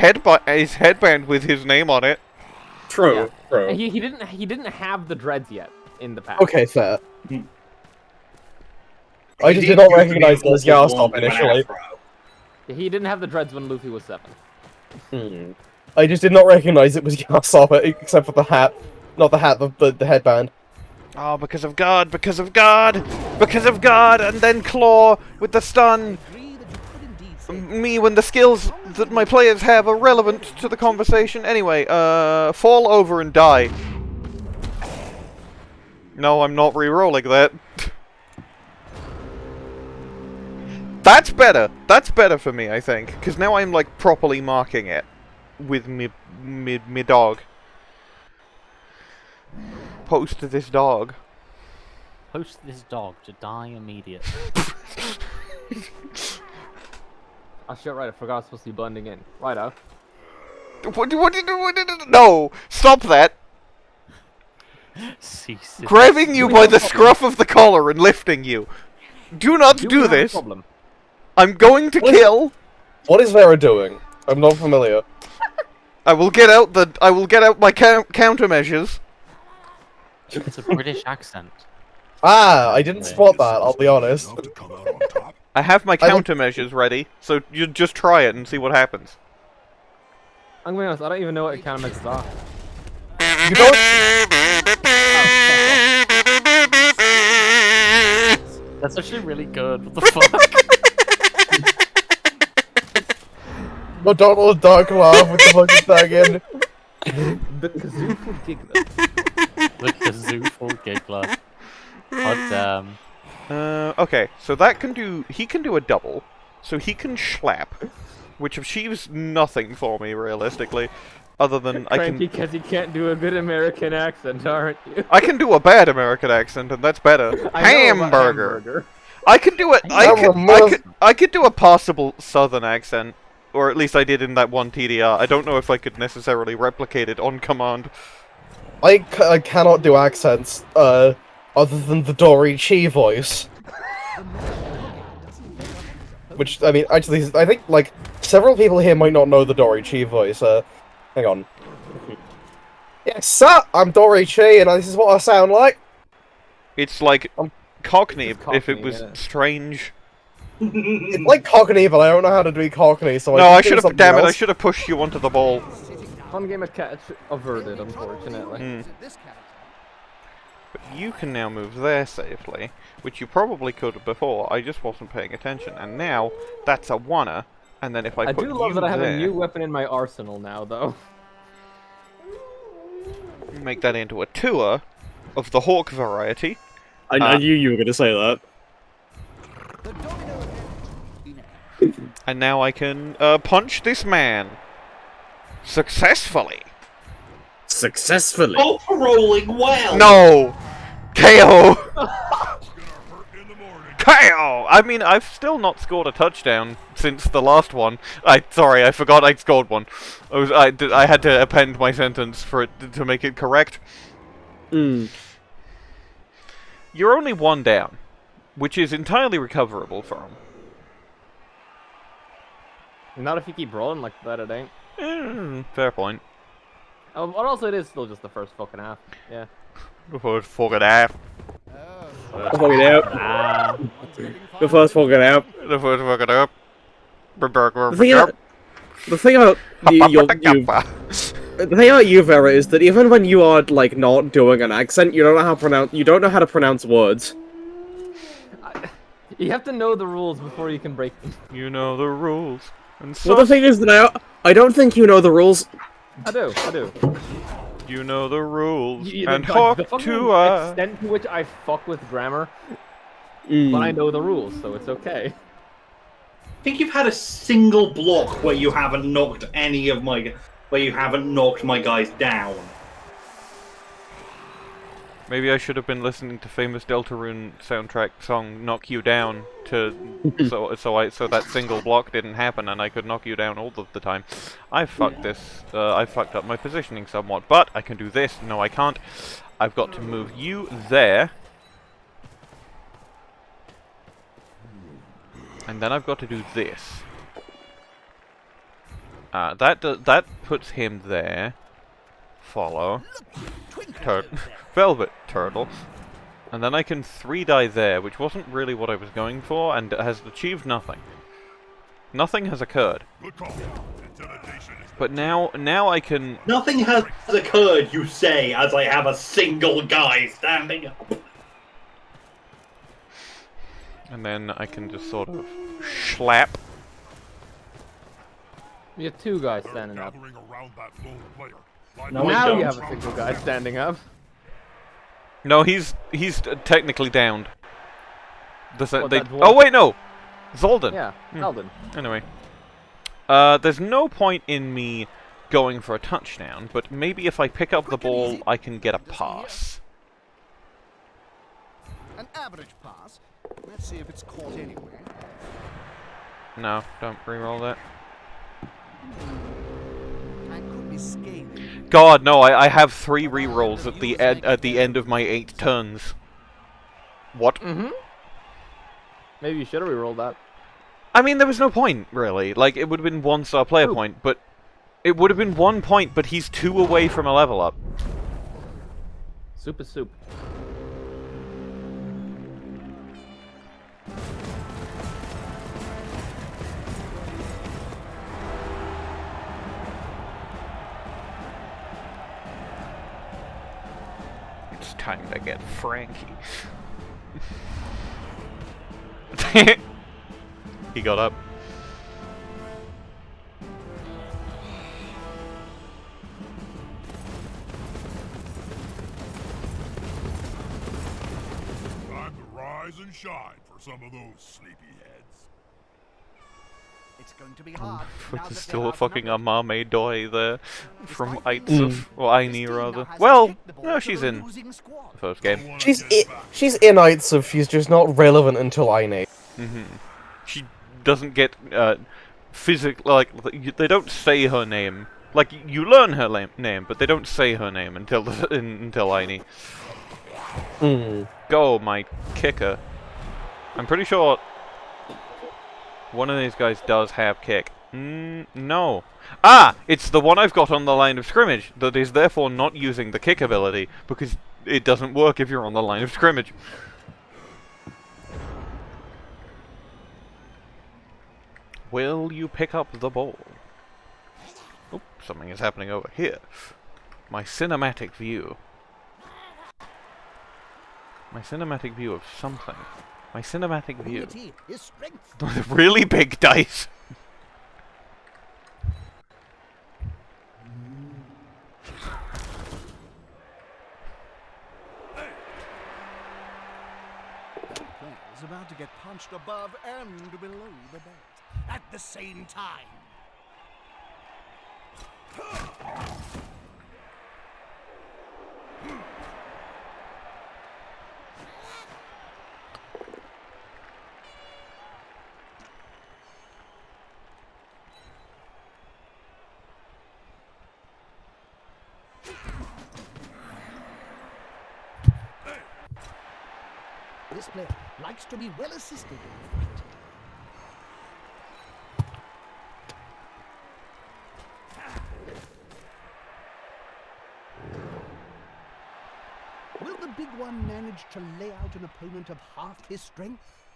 S1: headband with his name on it.
S2: True,
S3: Yeah.
S2: true.
S3: And he didn't have the dreads yet in the past.
S8: Okay, fair. I
S4: He
S8: just
S4: did
S8: did not
S4: used to be
S8: recognize it as
S4: a bald one
S8: Yarsop
S4: with an
S8: initially.
S4: afro.
S3: He didn't have the dreads when Luffy was 7.
S8: I just did not recognize it was Yarsop, except for the hat. Not the hat, the headband.
S1: Oh, because of God! Because of God! Because of God! And then Claw with the stun.
S6: Agree that you could indeed say
S1: Me when the skills that my players have are relevant to the conversation. Anyway, fall over and die. No, I'm not re-rolling that. That's better. That's better for me, I think, because now I'm like properly marking it with me dog. Post this dog.
S5: Post this dog to die immediately.
S3: Oh shit, right, I forgot I was supposed to be blending in. Righto.
S1: What did no! Stop that!
S5: Cease it.
S1: Grabbing you by the scruff of the collar and lifting you. Do not do
S3: have a
S1: this.
S3: problem.
S1: I'm going to kill.
S8: What is Vera doing? I'm not familiar.
S1: I will get out my countermeasures.
S5: It's a British accent.
S8: Ah, I didn't spot that, I'll be honest.
S7: Enough to come out on top.
S1: I have my
S8: I don't-
S1: countermeasures ready, so you just try it and see what happens.
S3: I'm gonna be honest, I don't even know what countermeasures are.
S8: You don't...
S5: That's actually really good. What the fuck?
S8: No, Donald Duck laugh with the fucking thing in.
S3: The Kazufu Giggler.
S5: The Kazooful Giggler. God damn.
S1: Okay, so he can do a double, so he can schlap, which achieves nothing for me, realistically, other than I
S3: Cranky
S1: can...
S3: because you can't do a good American accent, aren't you?
S1: I can do a bad American accent, and that's better.
S3: I know about
S1: Hamburger!
S3: hamburger.
S1: I can do it.
S8: Hamburger.
S1: I could do a possible southern accent, or at least I did in that one TDR. I don't know if I could necessarily replicate it on command.
S8: I cannot do accents, other than the Dory Chi voice. Which, I mean, actually, I think, like, several people here might not know the Dory Chi voice, hang on. Yes, sir, I'm Dory Chi, and this is what I sound like.
S1: It's like Cockney,
S3: It's
S1: if it
S3: Cockney,
S1: was
S3: yeah.
S1: strange.
S8: It's like Cockney, but I don't know how to do Cockney, so
S1: No,
S8: I
S1: I
S8: just do
S1: should have.
S8: something
S1: Damn it! I
S8: else.
S1: should have pushed you onto the ball.
S3: Fun game of catch averted, unfortunately.
S1: Mm.
S6: this character.
S1: But you can now move there safely, which you probably could have before. I just wasn't paying attention, and now that's a wanna. And then if I
S3: I
S1: put
S3: do love
S1: you
S3: that I have
S1: there,
S3: a new weapon in my arsenal now, though.
S1: make that into a tour of the hawk variety.
S2: I knew you were gonna say that.
S6: The domino effect.
S1: And now I can punch this man successfully.
S2: Successfully.
S4: Oh, rolling well.
S1: No, KO.
S7: It's gonna hurt in the morning.
S1: KO. I mean, I've still not scored a touchdown since the last one. Sorry, I forgot I scored one. I had to append my sentence for it to make it correct. You're only one down, which is entirely recoverable from.
S3: Not if you keep rolling like that, it ain't.
S1: Fair point.
S3: But also, it is still just the first fucking half. Yeah.
S1: Before it's fucking half.
S2: Fucking out. The first fucking out.
S1: The first fucking up.
S2: The thing about the thing about you, Vera, is that even when you are like not doing an accent, you don't know how to pronounce words.
S3: You have to know the rules before you can break them.
S1: You know the rules. And so
S2: Well, the thing is that I don't think you know the rules.
S3: I do.
S1: you know the rules.
S3: You-
S1: And
S3: the
S1: hawk
S3: fucking
S1: to
S3: extent to which I fuck with grammar, but I know the rules, so it's okay.
S4: I think you've had a single block where you haven't knocked my guys down.
S1: Maybe I should have been listening to famous Deltarune soundtrack song "Knock You Down" to so that single block didn't happen and I could knock you down all of the time. I fucked this. I fucked up my positioning somewhat, but I can do this. No, I can't. I've got to move you there, and then I've got to do this. That puts him there. Follow. Velvet Turtle. And then I can 3-die there, which wasn't really what I was going for, and has achieved nothing. Nothing has occurred. But now I can...
S4: Nothing has occurred, you say, as I have a single guy standing up.
S1: And then I can just sort of slap.
S3: You have 2 guys standing up.
S4: No, we
S3: Now
S4: don't.
S3: you have a single guy standing up.
S1: No, he's technically downed.
S3: What, that dwarf?
S1: Oh wait, no, Zoldan.
S3: Yeah, Eldon.
S1: Anyway, there's no point in me going for a touchdown, but maybe if I pick up the ball, I can get a pass.
S6: An average pass. Let's see if it's caught anywhere.
S1: No, don't re-roll that.
S6: I could be scathing.
S1: God, no! I have 3 re-rolls at the end of my 8 turns. What?
S3: Mm-hmm. Maybe you should have re-rolled that.
S1: I mean, there was no point, really. Like, it would have been 1 star player point, but... It would have been 1 point, but he's 2 away from a level up.
S3: Soup is soup.
S1: It's time to get Frankie. He got up.
S7: Time to rise and shine for some of those sleepyheads.
S6: It's going to be hard.
S1: There's still a fucking Amame Doi there from Eitz of, or Aini rather. Well, no, she's in the first game.
S8: She's in Eitz, she's just not relevant until Aine.
S1: She doesn't get like they don't say her name. Like you learn her name, but they don't say her name until until Aini. Go, my kicker. I'm pretty sure one of these guys does have kick. No. Ah! It's the one I've got on the line of scrimmage that is therefore not using the kick ability, because it doesn't work if you're on the line of scrimmage. Will you pick up the ball? Oh, something is happening over here. My cinematic view. My cinematic view of something. My cinematic view. The really big dice.
S6: Is about to get punched above and below the belt at the same time. This player likes to be well assisted in the fight. Will the big one manage to lay out an opponent of half his strength?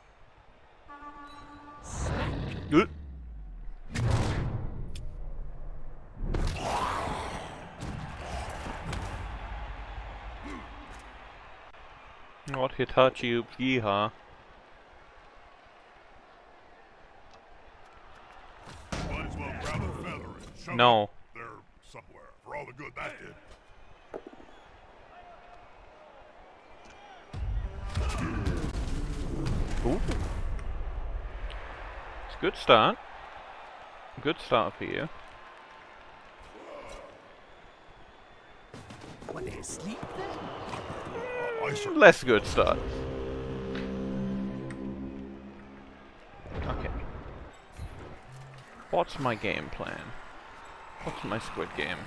S6: Smack.
S1: What Hitachi yeehaw.
S7: Might as well grab a feather and shove
S1: No.
S7: it there somewhere for all the good that did.
S1: Ooh. Good start. Good start for you.
S6: What, they asleep then?
S7: I sir.
S1: Less good start. Okay. What's my game plan? What's my Squid Game?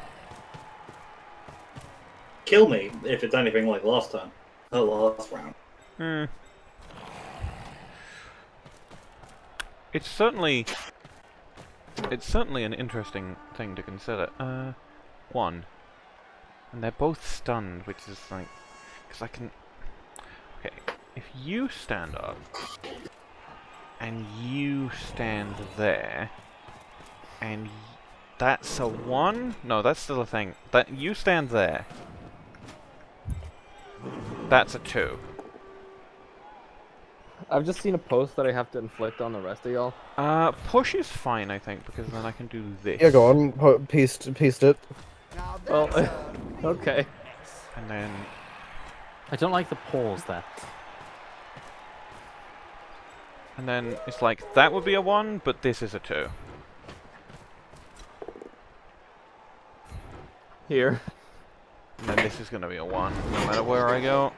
S4: Kill me if it's anything like last time. The last round.
S1: Hmm. It's certainly an interesting thing to consider. One. And they're both stunned, which is like... Because I can... Okay, if you stand up, and you stand there, and that's a 1? No, that's still a thing. That you stand there. That's a 2.
S3: I've just seen a post that I have to inflict on the rest of y'all.
S1: Push is fine, I think, because then I can do this.
S8: Yeah, go on. Pieced it.
S6: Now
S3: Well,
S6: that's a
S3: okay.
S1: And then...
S5: I don't like the pause there.
S1: And then it's like, that would be a 1, but this is a 2.
S3: Here.
S1: And then this is gonna be a 1, no matter where I go.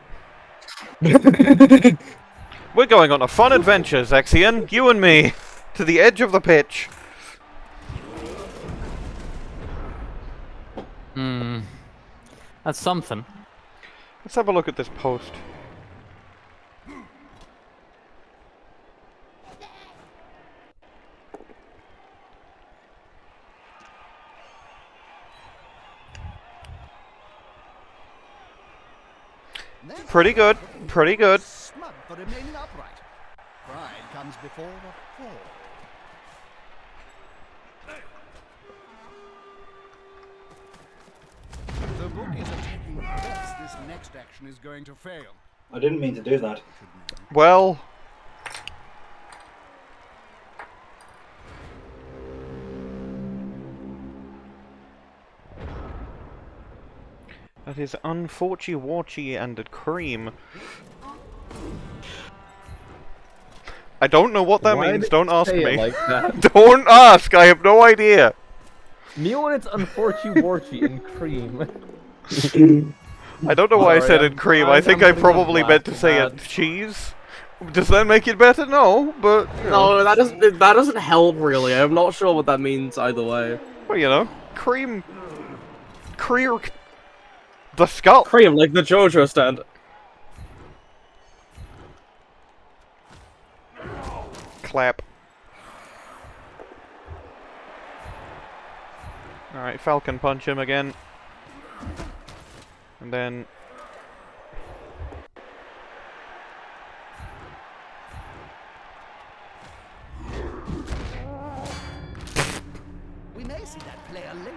S1: We're going on a fun adventure, Zexion, you and me, to the edge of the pitch.
S5: Hmm. That's something.
S1: Let's have a look at this post. Pretty good, pretty good.
S6: smug for remaining upright. Pride comes before a fall. The book is attacking bets. This next action is going to fail.
S4: I didn't mean to do that.
S1: Well... That is unfortunate and a cream. I don't know what that
S3: Why
S1: means,
S3: did
S1: don't
S3: you
S1: ask
S3: say it
S1: me.
S3: like that?
S1: Don't ask, I have no idea.
S3: Me when it's unfortunate and cream.
S1: I don't know why I said
S3: Sorry,
S1: it cream, I think I
S3: I'm putting on
S1: probably meant to
S3: black
S1: say it
S3: hat.
S1: cheese. Does that make it better? No, but... You know.
S2: No, that doesn't help really. I'm not sure what that means either way.
S1: Well, you know, cream... Cream... The skull!
S2: Cream, like the JoJo stand.
S1: Clap. Alright, Falcon punch him again. And then...
S6: We may see that player later,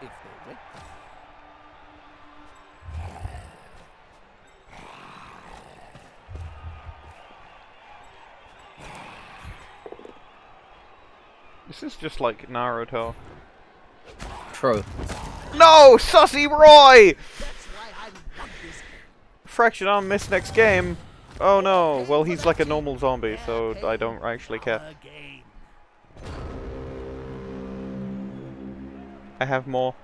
S6: if they wait.
S1: This is just like Naruto.
S2: True.
S1: No! Sussy Roy!
S6: That's why I love this game.
S1: Fraction arm missed next game. Oh no, well he's like a normal zombie, so I don't actually care.
S6: A game.
S1: I have more.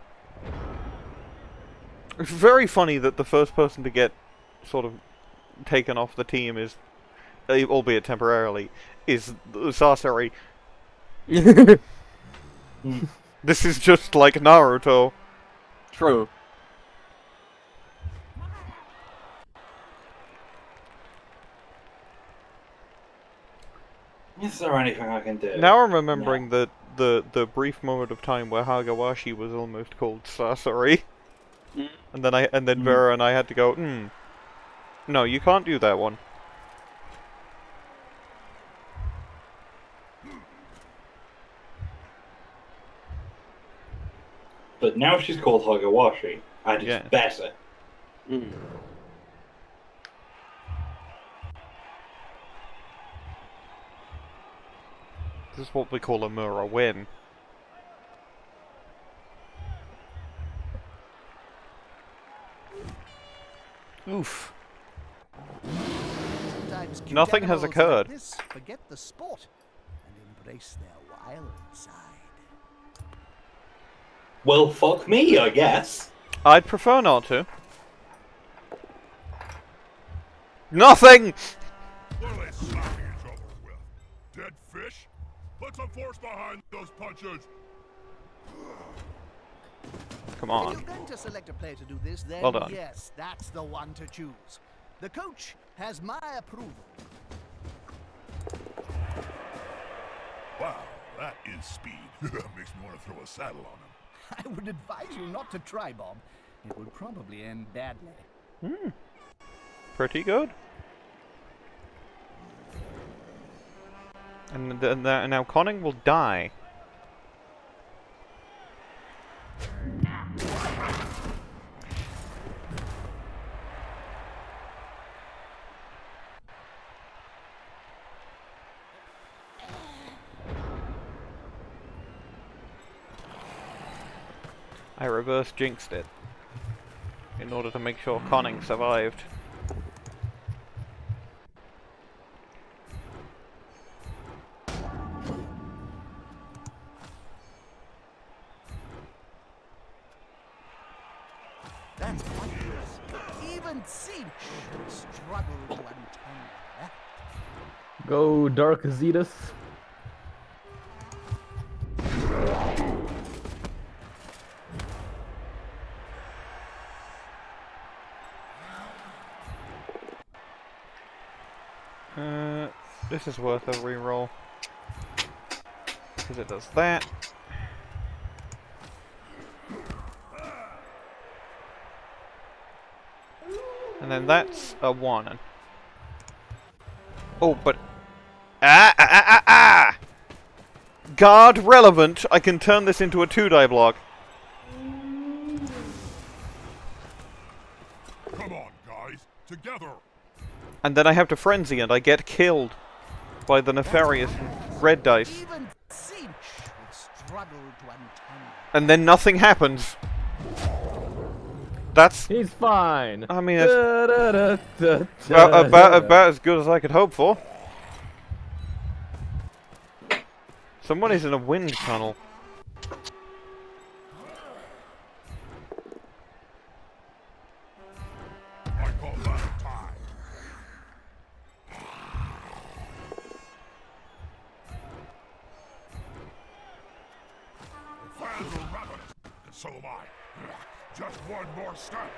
S1: It's very funny that the first person to get sort of taken off the team is, albeit temporarily, is Sasori. This is just like Naruto.
S2: True.
S4: Is there anything I can do?
S1: Now I'm remembering the brief moment of time where Hagawashi was almost called Sasori. And then Vera and I had to go, no, you can't do that one.
S4: But now she's called Hagawashi, and it's
S1: Yeah.
S4: better.
S1: This is what we call a Mura win. Oof.
S6: Sometimes cute
S1: Nothing has
S6: animals
S1: occurred.
S6: like this forget the sport and embrace their wild side.
S4: Well, fuck me, I guess.
S1: I'd prefer not to. Nothing!
S7: What are they slapping each other with? Dead fish? Put some force behind those punches!
S1: Come
S6: If
S1: on.
S6: you're going to select a player to do this, then
S1: Well done.
S6: yes, that's the one to choose. The coach has my approval.
S7: Wow, that is speed. Makes me want to throw a saddle on him.
S6: I would advise you not to try, Bob. It would probably end badly.
S1: Pretty good. And now Conning will die. I reverse jinxed it in order to make sure Conning survived.
S6: That's wondrous. Even Cinch struggled to untangle that.
S3: Go Dark Zetus.
S1: This is worth a reroll because it does that. And then that's a 1. Oh, but... Guard relevant, I can turn this into a 2-die block.
S7: Come on, guys, together!
S1: And then I have to frenzy and I get killed by the nefarious red dice.
S6: Even Cinch would struggle to untangle.
S1: And then nothing happens. That's...
S3: He's fine.
S1: I mean, it's about as good as I could hope for. Somebody's in a wind tunnel.
S7: I call that a tie. The fans are ravenous, and so am I. Just one more step.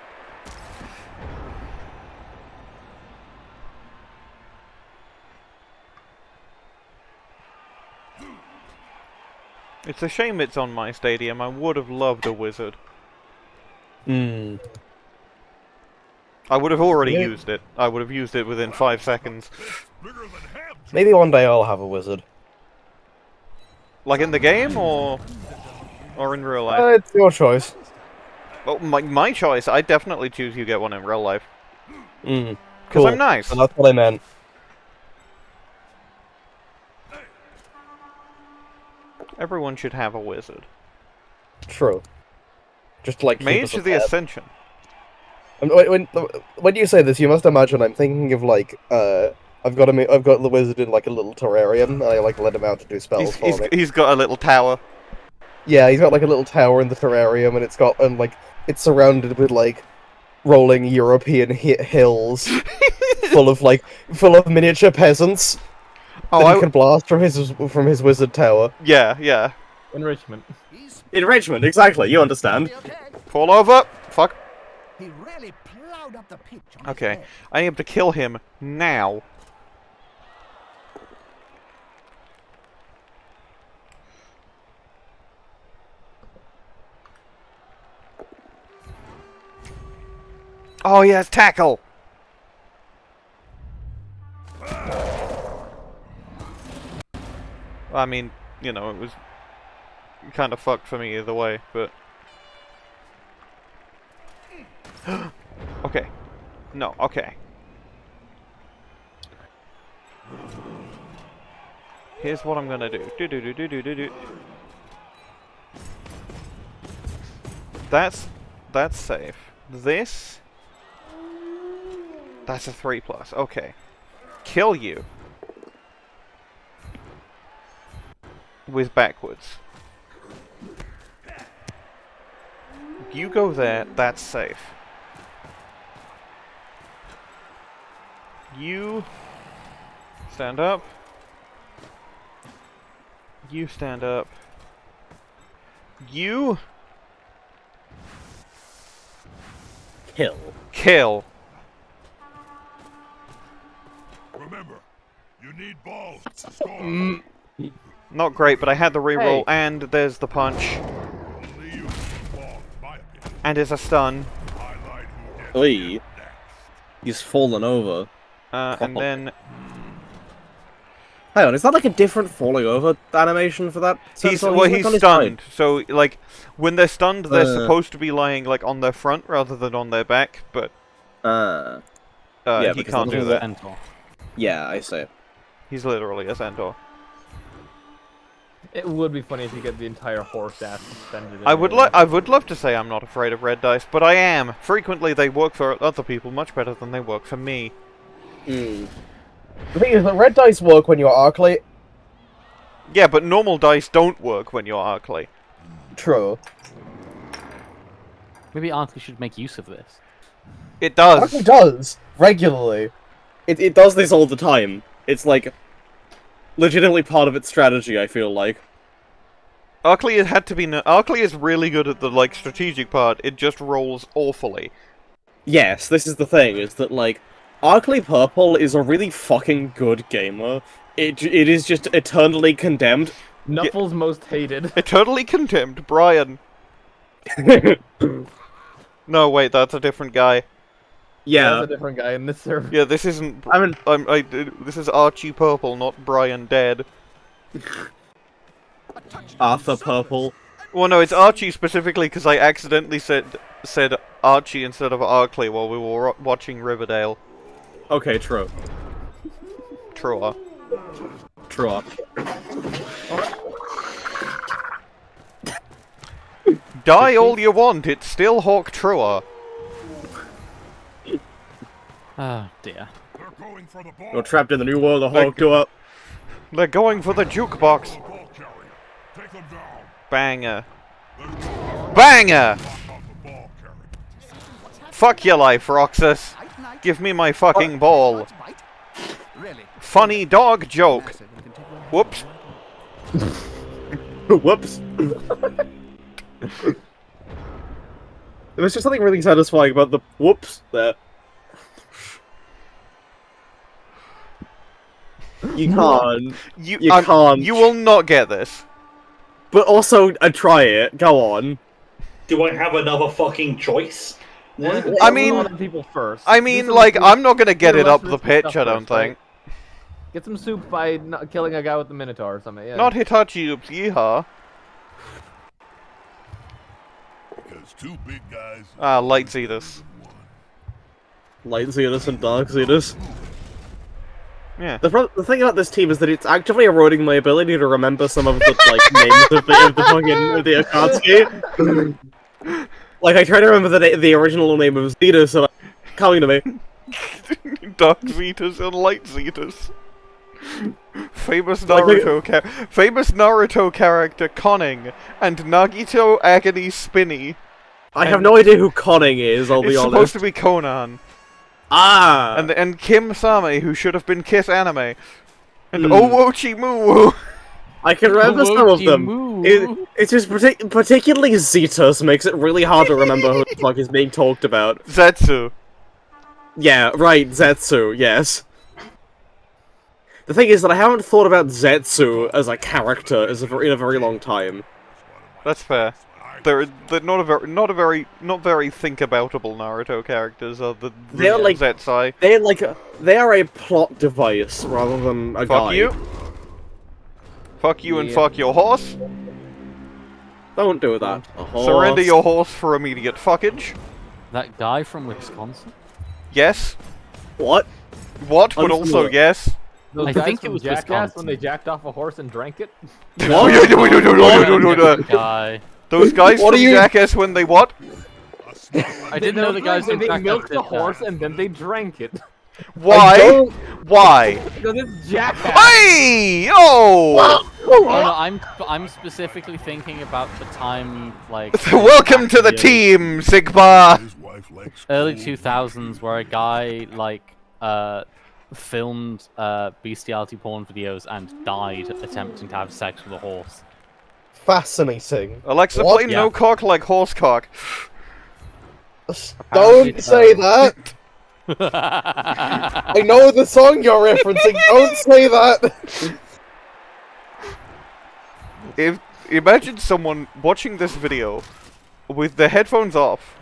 S1: It's a shame it's on my stadium. I would have loved a wizard.
S8: Hmm.
S1: I would have already
S8: Yeah.
S1: used it. I would have used it within 5 seconds.
S7: Bigger than ham.
S8: Maybe one day I'll have a wizard.
S1: Like in the game, or in real life?
S8: It's your choice.
S1: Well, my choice. I definitely choose you get one in real life.
S8: Hmm.
S1: Because
S8: Cool.
S1: I'm nice.
S8: And that's what I meant.
S1: Everyone should have a wizard.
S8: True. Just like keep
S1: Mage
S8: us
S1: of the
S8: apart.
S1: Ascension.
S8: When you say this, you must imagine I'm thinking of like I've got the wizard in like a little terrarium, and I like let him out to do spells for me.
S1: He's got a little tower.
S8: Yeah, he's got like a little tower in the terrarium, and it's surrounded with like rolling European hills, full of miniature peasants
S1: Oh,
S8: that he can blast from his wizard tower.
S1: yeah.
S3: Enrichment.
S6: He's
S2: Enrichment, exactly, you understand.
S6: okay.
S1: Fall over. Fuck.
S6: He really plowed up the pitch on his
S1: Okay,
S6: head.
S1: I need to kill him now. Oh yes, tackle. I mean, you know, it was kind of fucked for me either way, but... Okay. No, okay. Here's what I'm gonna do. Do. That's safe. This... That's a 3+. Okay. Kill you. with backwards. You go there, that's safe. You stand up. You stand up. You
S2: Kill.
S1: kill.
S7: Remember, you need balls to score.
S1: Not great, but I had the reroll,
S3: Hey.
S1: and there's the punch,
S7: Only you need balls, in my opinion.
S1: and there's a stun,
S7: Highlight who gets
S2: Oi.
S7: next.
S2: He's fallen over.
S1: and then
S2: Hang on, is that like a different falling over animation for that?
S1: he's
S2: Sentinel?
S1: well,
S2: like
S1: he's
S2: on his
S1: stunned. So like when they're stunned, they're
S2: Uh.
S1: supposed to be lying like on their front rather than on their back, but
S2: side. Yeah,
S1: he
S2: because
S1: can't
S2: the
S1: do
S2: little
S1: that.
S5: Centaur.
S2: Yeah, I see.
S1: He's literally a centaur.
S3: It would be funny if you get the entire horse ass suspended.
S1: I would love to say I'm not afraid of red dice, but I am. Frequently, they work for other people much better than they work for me.
S2: Mm.
S8: The thing is that red dice work when you're Arclay.
S1: Yeah, but normal dice don't work when you're Arclay.
S8: True.
S5: Maybe Arkley should make use of this.
S1: It does.
S8: Arclay does regularly.
S2: It does this all the time. It's like legitimately part of its strategy, I feel like.
S1: Arclay had to be. Arclay is really good at the like strategic part. It just rolls awfully.
S2: Yes, this is the thing, is that like Arclay Purple is a really fucking good gamer. It is just eternally condemned.
S3: Knuffles most hated.
S1: Eternally condemned, Brian. No, wait, that's a different guy.
S2: Yeah.
S3: That's a different guy in this server.
S1: Yeah, this isn't.
S2: I mean,
S1: This is Archie Purple, not Brian Dead.
S2: Arthur Purple.
S1: Well, no, it's Archie specifically because I accidentally said Archie instead of Arclay while we were watching Riverdale.
S2: Okay, true.
S1: True.
S2: True.
S1: Die all you want, it's still Hawk Trua.
S5: Oh dear.
S7: They're going for the ball.
S2: You're trapped in the new world of
S1: Like-
S2: Hulk Tour.
S1: They're going for the jukebox.
S7: Ball carrier. Take them down.
S1: Banger.
S7: There's no
S1: Banger!
S7: off the ball carrier.
S1: Fuck your life, Roxas. Give me my fucking ball.
S6: Really?
S1: Funny dog joke. Whoops.
S2: Whoops. There was just something really satisfying about the whoops there. You can't. You can't.
S1: You will not get this.
S2: But also, try it. Go on.
S4: Do I have another fucking choice? Yeah.
S1: I mean-
S3: Other people first.
S1: I
S3: Do
S1: mean,
S3: some
S1: like,
S3: soup-
S1: I'm not gonna get
S3: do
S1: it
S3: less
S1: up the
S3: risky
S1: pitch,
S3: stuff
S1: I don't
S3: first, right?
S1: think.
S3: Get some soup by not killing a guy with the Minotaur or something. Yeah.
S1: Not Hitachi, oops, yeehaw.
S7: Because two big guys.
S1: Ah, Light Zetas.
S2: Light Zetas and Dark Zetas.
S1: Yeah.
S2: The thing about this team is that it's actively eroding my ability to remember some of the like names of the fucking the Akatsuki. Like I try to remember the original name of Zeta, so coming to me.
S1: Dark Zetas and Light Zetas. Famous
S2: Like,
S1: famous Naruto character Conning and Nagito Agony Spinny.
S2: I have no idea who Conning is. I'll be
S1: It's
S2: honest.
S1: supposed to be Conan.
S2: Ah.
S1: And Kim Same, who should have been Kiss Anime. And
S2: Hmm.
S1: Owochi Moo.
S2: I can remember some of them.
S5: Owochi-moo.
S2: It's just particularly Zetus makes it really hard to remember who the fuck is being talked about.
S1: Zetsu.
S2: Yeah, right, Zetsu, yes. The thing is that I haven't thought about Zetsu as a character in a very long time.
S1: That's fair. They're not very think aboutable Naruto characters are the
S2: They're like-
S1: Zetsai.
S2: They are a plot device rather than a
S1: Fuck
S2: guide.
S1: you. Fuck you and
S3: Yeah.
S1: fuck your horse.
S2: Don't do that. A horse.
S1: Surrender your horse for immediate fuckage.
S5: That guy from Wisconsin?
S1: Yes.
S2: What?
S1: What? But also
S2: Unfamiliar.
S1: yes.
S3: Those
S5: I
S3: guys
S5: think it
S3: from
S5: was
S3: Jackass
S5: Wisconsin.
S3: when they jacked off a horse and drank it.
S5: Guy.
S1: Those guys
S2: What
S1: from
S2: are you-
S1: Jackass when they what?
S5: I didn't know the guys from
S3: They
S5: Jackass
S3: milked
S5: did
S3: the horse
S5: that.
S3: and then they drank it.
S1: Why?
S2: don't-
S1: Why?
S3: Because it's Jackass.
S1: Hey! Oh!
S5: Oh, no, I'm specifically thinking about the time, like...
S1: Welcome to the team, Sigbar!
S7: His wife likes
S5: early
S7: cold
S5: 2000s, where a guy, like, filmed bestiality porn videos and died attempting to have sex with a horse.
S8: Fascinating.
S1: Alexa,
S8: What?
S1: play
S5: Yeah.
S1: No Cock Like Horse Cock.
S8: Don't say that! I know the song you're referencing, don't say that!
S1: Imagine someone watching this video with their headphones off,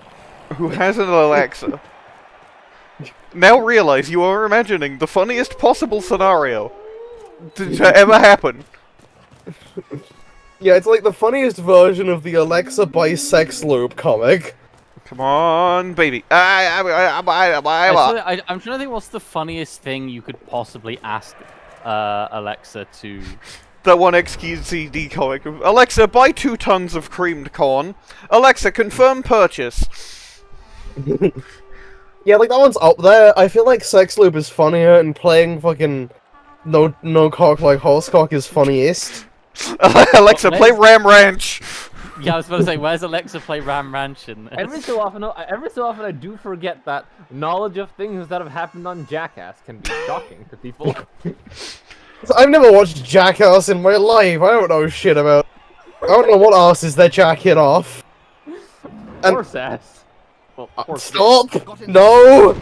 S1: who has an Alexa. Now realize you are imagining the funniest possible scenario to ever happen.
S8: Yeah, it's like the funniest version of the Alexa by Sex Loop comic.
S1: Come on, baby.
S5: I'm trying to think what's the funniest thing you could possibly ask Alexa to...
S1: That one XQCD comic. Alexa, buy 2 tons of creamed corn. Alexa, confirm purchase.
S8: Yeah, like that one's up there. I feel like Sex Loop is funnier and playing fucking no cock like horse cock is funniest.
S1: Alexa, play Ram Ranch.
S5: Yeah, I was about to say, where's Alexa play Ram Ranch in this?
S3: Every so often I do forget that knowledge of things that have happened on Jackass can be shocking to people.
S8: So I've never watched Jackass in my life. I don't know shit about. I don't know what asses they're jacking off. And
S3: Horse ass. Well, horse
S8: stop! No!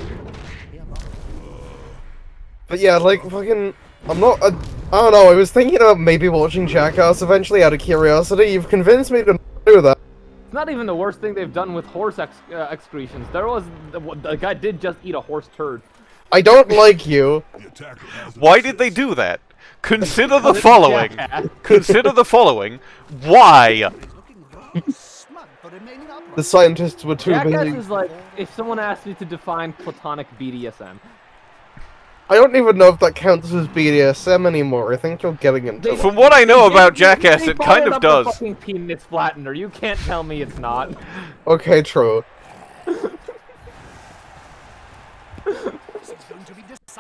S8: But yeah, like fucking, I'm not. I don't know. I was thinking about maybe watching Jackass eventually out of curiosity. You've convinced me to not do that.
S3: It's not even the worst thing they've done with horse excretions. There was the guy did just eat a horse turd.
S8: I don't like you.
S7: the attacker has
S1: Why did they do that? Consider the following. Consider the following. Why?
S8: The scientists were too
S3: Jackass
S8: busy.
S3: is like if someone asked me to define platonic BDSM.
S8: I don't even know if that counts as BDSM anymore. I think you're getting into it.
S1: From what I know about Jackass,
S3: They
S1: it kind
S3: followed
S1: of
S3: up the
S1: does.
S3: fucking penis flattener. You can't tell me it's not.
S8: Okay, true.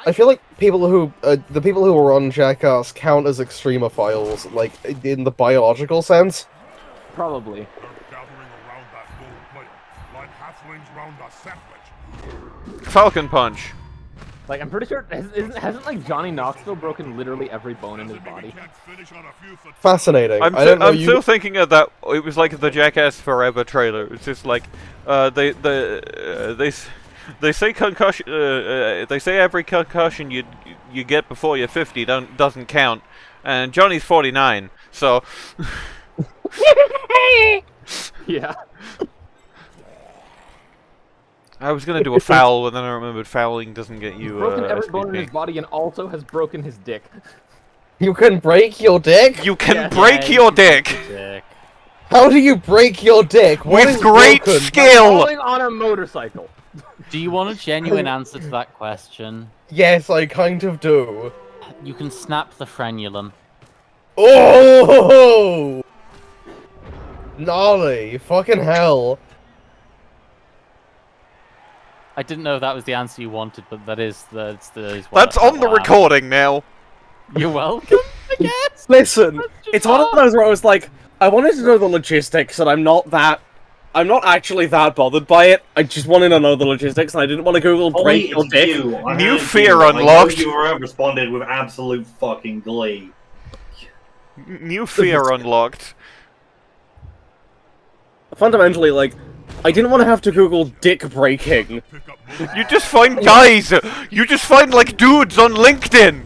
S8: I feel like people who, the people who were on Jackass count as extremophiles, like, in the biological sense.
S3: Probably.
S7: gathering around that gold plate, like halflings round a sandwich.
S1: Falcon Punch.
S3: Like I'm pretty sure hasn't like Johnny Knoxville broken literally every bone in his body.
S7: Can't finish on a few for
S8: Fascinating.
S1: I'm
S8: I don't know
S1: I'm
S8: you.
S1: still thinking of that. It was like the Jackass Forever trailer. It's just like, they say concussion. They say every concussion you get before you're 50 doesn't count, and Johnny's 49. So.
S3: Yeah.
S1: I was gonna do a foul, but then I remembered fouling doesn't get you.
S3: Broken every bone in
S1: SPP.
S3: his body and also has broken his dick.
S8: You can break your dick?
S1: You can
S3: Yeah.
S1: break your dick
S5: Dick.
S8: How do you break your dick? What
S1: with
S8: is
S1: great
S8: broken?
S1: skill.
S3: Falling on a motorcycle.
S5: Do you want a genuine answer to that question?
S8: Yes, I kind of do.
S5: You can snap the frenulum.
S8: Oh! Gnarly. Fucking hell.
S5: I didn't know if that was the answer you wanted, but that's what
S1: That's on the recording now.
S5: You're welcome, I guess.
S2: Listen,
S5: That's just
S2: it's one of
S5: odd.
S2: those where I was like, I wanted to know the logistics, and I'm not actually that bothered by it. I just wanted to know the logistics, and I didn't want to Google break your dick.
S1: New fear unlocked.
S4: You responded with absolute fucking glee.
S1: New fear unlocked.
S2: Fundamentally, like, I didn't want to have to Google dick breaking.
S7: pick up most
S1: You just find guys. You just find like dudes on LinkedIn.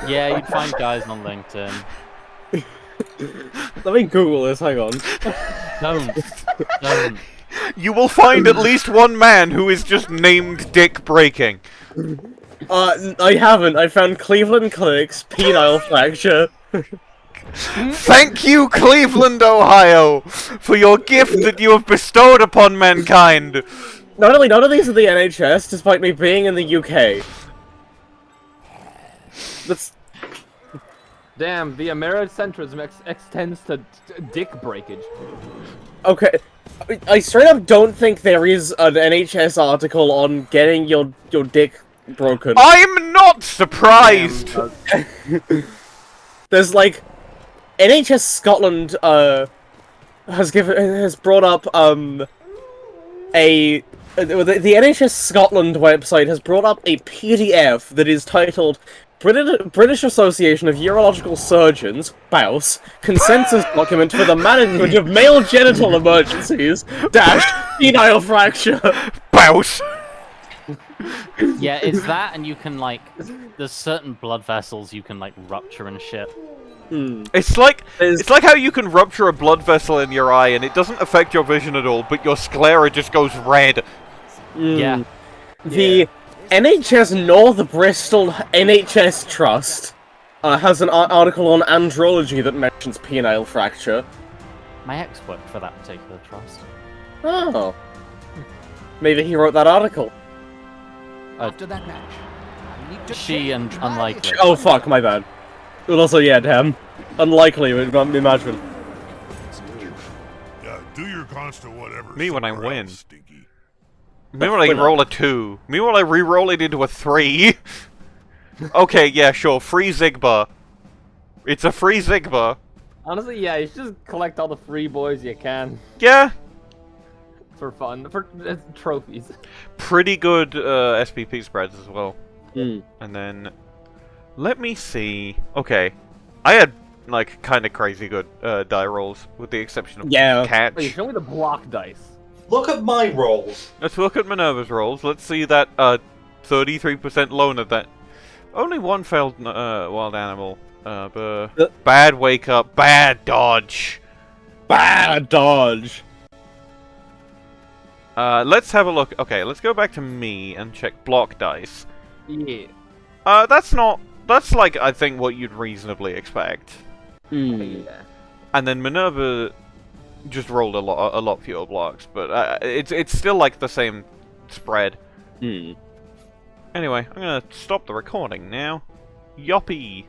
S5: Yeah, you'd find guys on LinkedIn.
S2: Let me Google this, hang on.
S5: Don't.
S1: You will find at least one man who is just named Dick Breaking.
S2: I haven't. I found Cleveland Clinic's penile fracture.
S1: Thank you, Cleveland, Ohio, for your gift that you have bestowed upon mankind.
S2: None of these are the NHS, despite me being in the UK. That's...
S3: Damn, the Americentrism extends to dick breakage.
S2: Okay. I straight up don't think there is an NHS article on getting your dick broken.
S1: I'm not surprised.
S2: there's like NHS Scotland has brought up the NHS Scotland website has brought up a PDF that is titled British Association of Urological Surgeons, BAUS, Consensus Document for the Management of Male Genital Emergencies, penile fracture.
S1: BAUS!
S5: Yeah, it's that, and you can, like, there's certain blood vessels you can, like, rupture and shit.
S1: It's like how you can rupture a blood vessel in your eye and it doesn't affect your vision at all, but your sclera just goes red.
S5: Yeah.
S2: The NHS North Bristol NHS Trust has an article on andrology that mentions penile fracture.
S5: My ex worked for that particular trust.
S2: Oh. Maybe he wrote that article.
S6: After that match, I need to
S5: She and Unlikely.
S2: Oh fuck, my bad. But also, yeah, damn. Unlikely, imagine.
S7: Yeah, do your constant whatever.
S1: Me when I
S7: somewhere
S1: win.
S7: else, Stinky.
S1: Me when I roll a 2. Me when I re-roll it into a 3. Okay, yeah, sure. Free Zigbar. It's a free Zigbar.
S3: Honestly, yeah, you should just collect all the free boys you can.
S1: Yeah.
S3: For fun. For trophies.
S1: Pretty good SPP spreads as well.
S2: Hmm.
S1: And then... Let me see... Okay. I had, like, kind of crazy good die rolls, with the exception of catch.
S3: Wait, show me the block dice.
S4: Look at my rolls.
S1: Let's look at Minerva's rolls. Let's see that 33% loner that... Only one failed wild animal. Bad wake up, bad dodge.
S2: Bad dodge.
S1: Let's have a look. Okay, let's go back to me and check block dice.
S3: Yeah.
S1: That's not... That's like, I think, what you'd reasonably expect.
S3: Yeah.
S1: And then Minerva just rolled a lot fewer blocks, but it's still like the same spread.
S2: Hmm.
S1: Anyway, I'm gonna stop the recording now. Yoppee!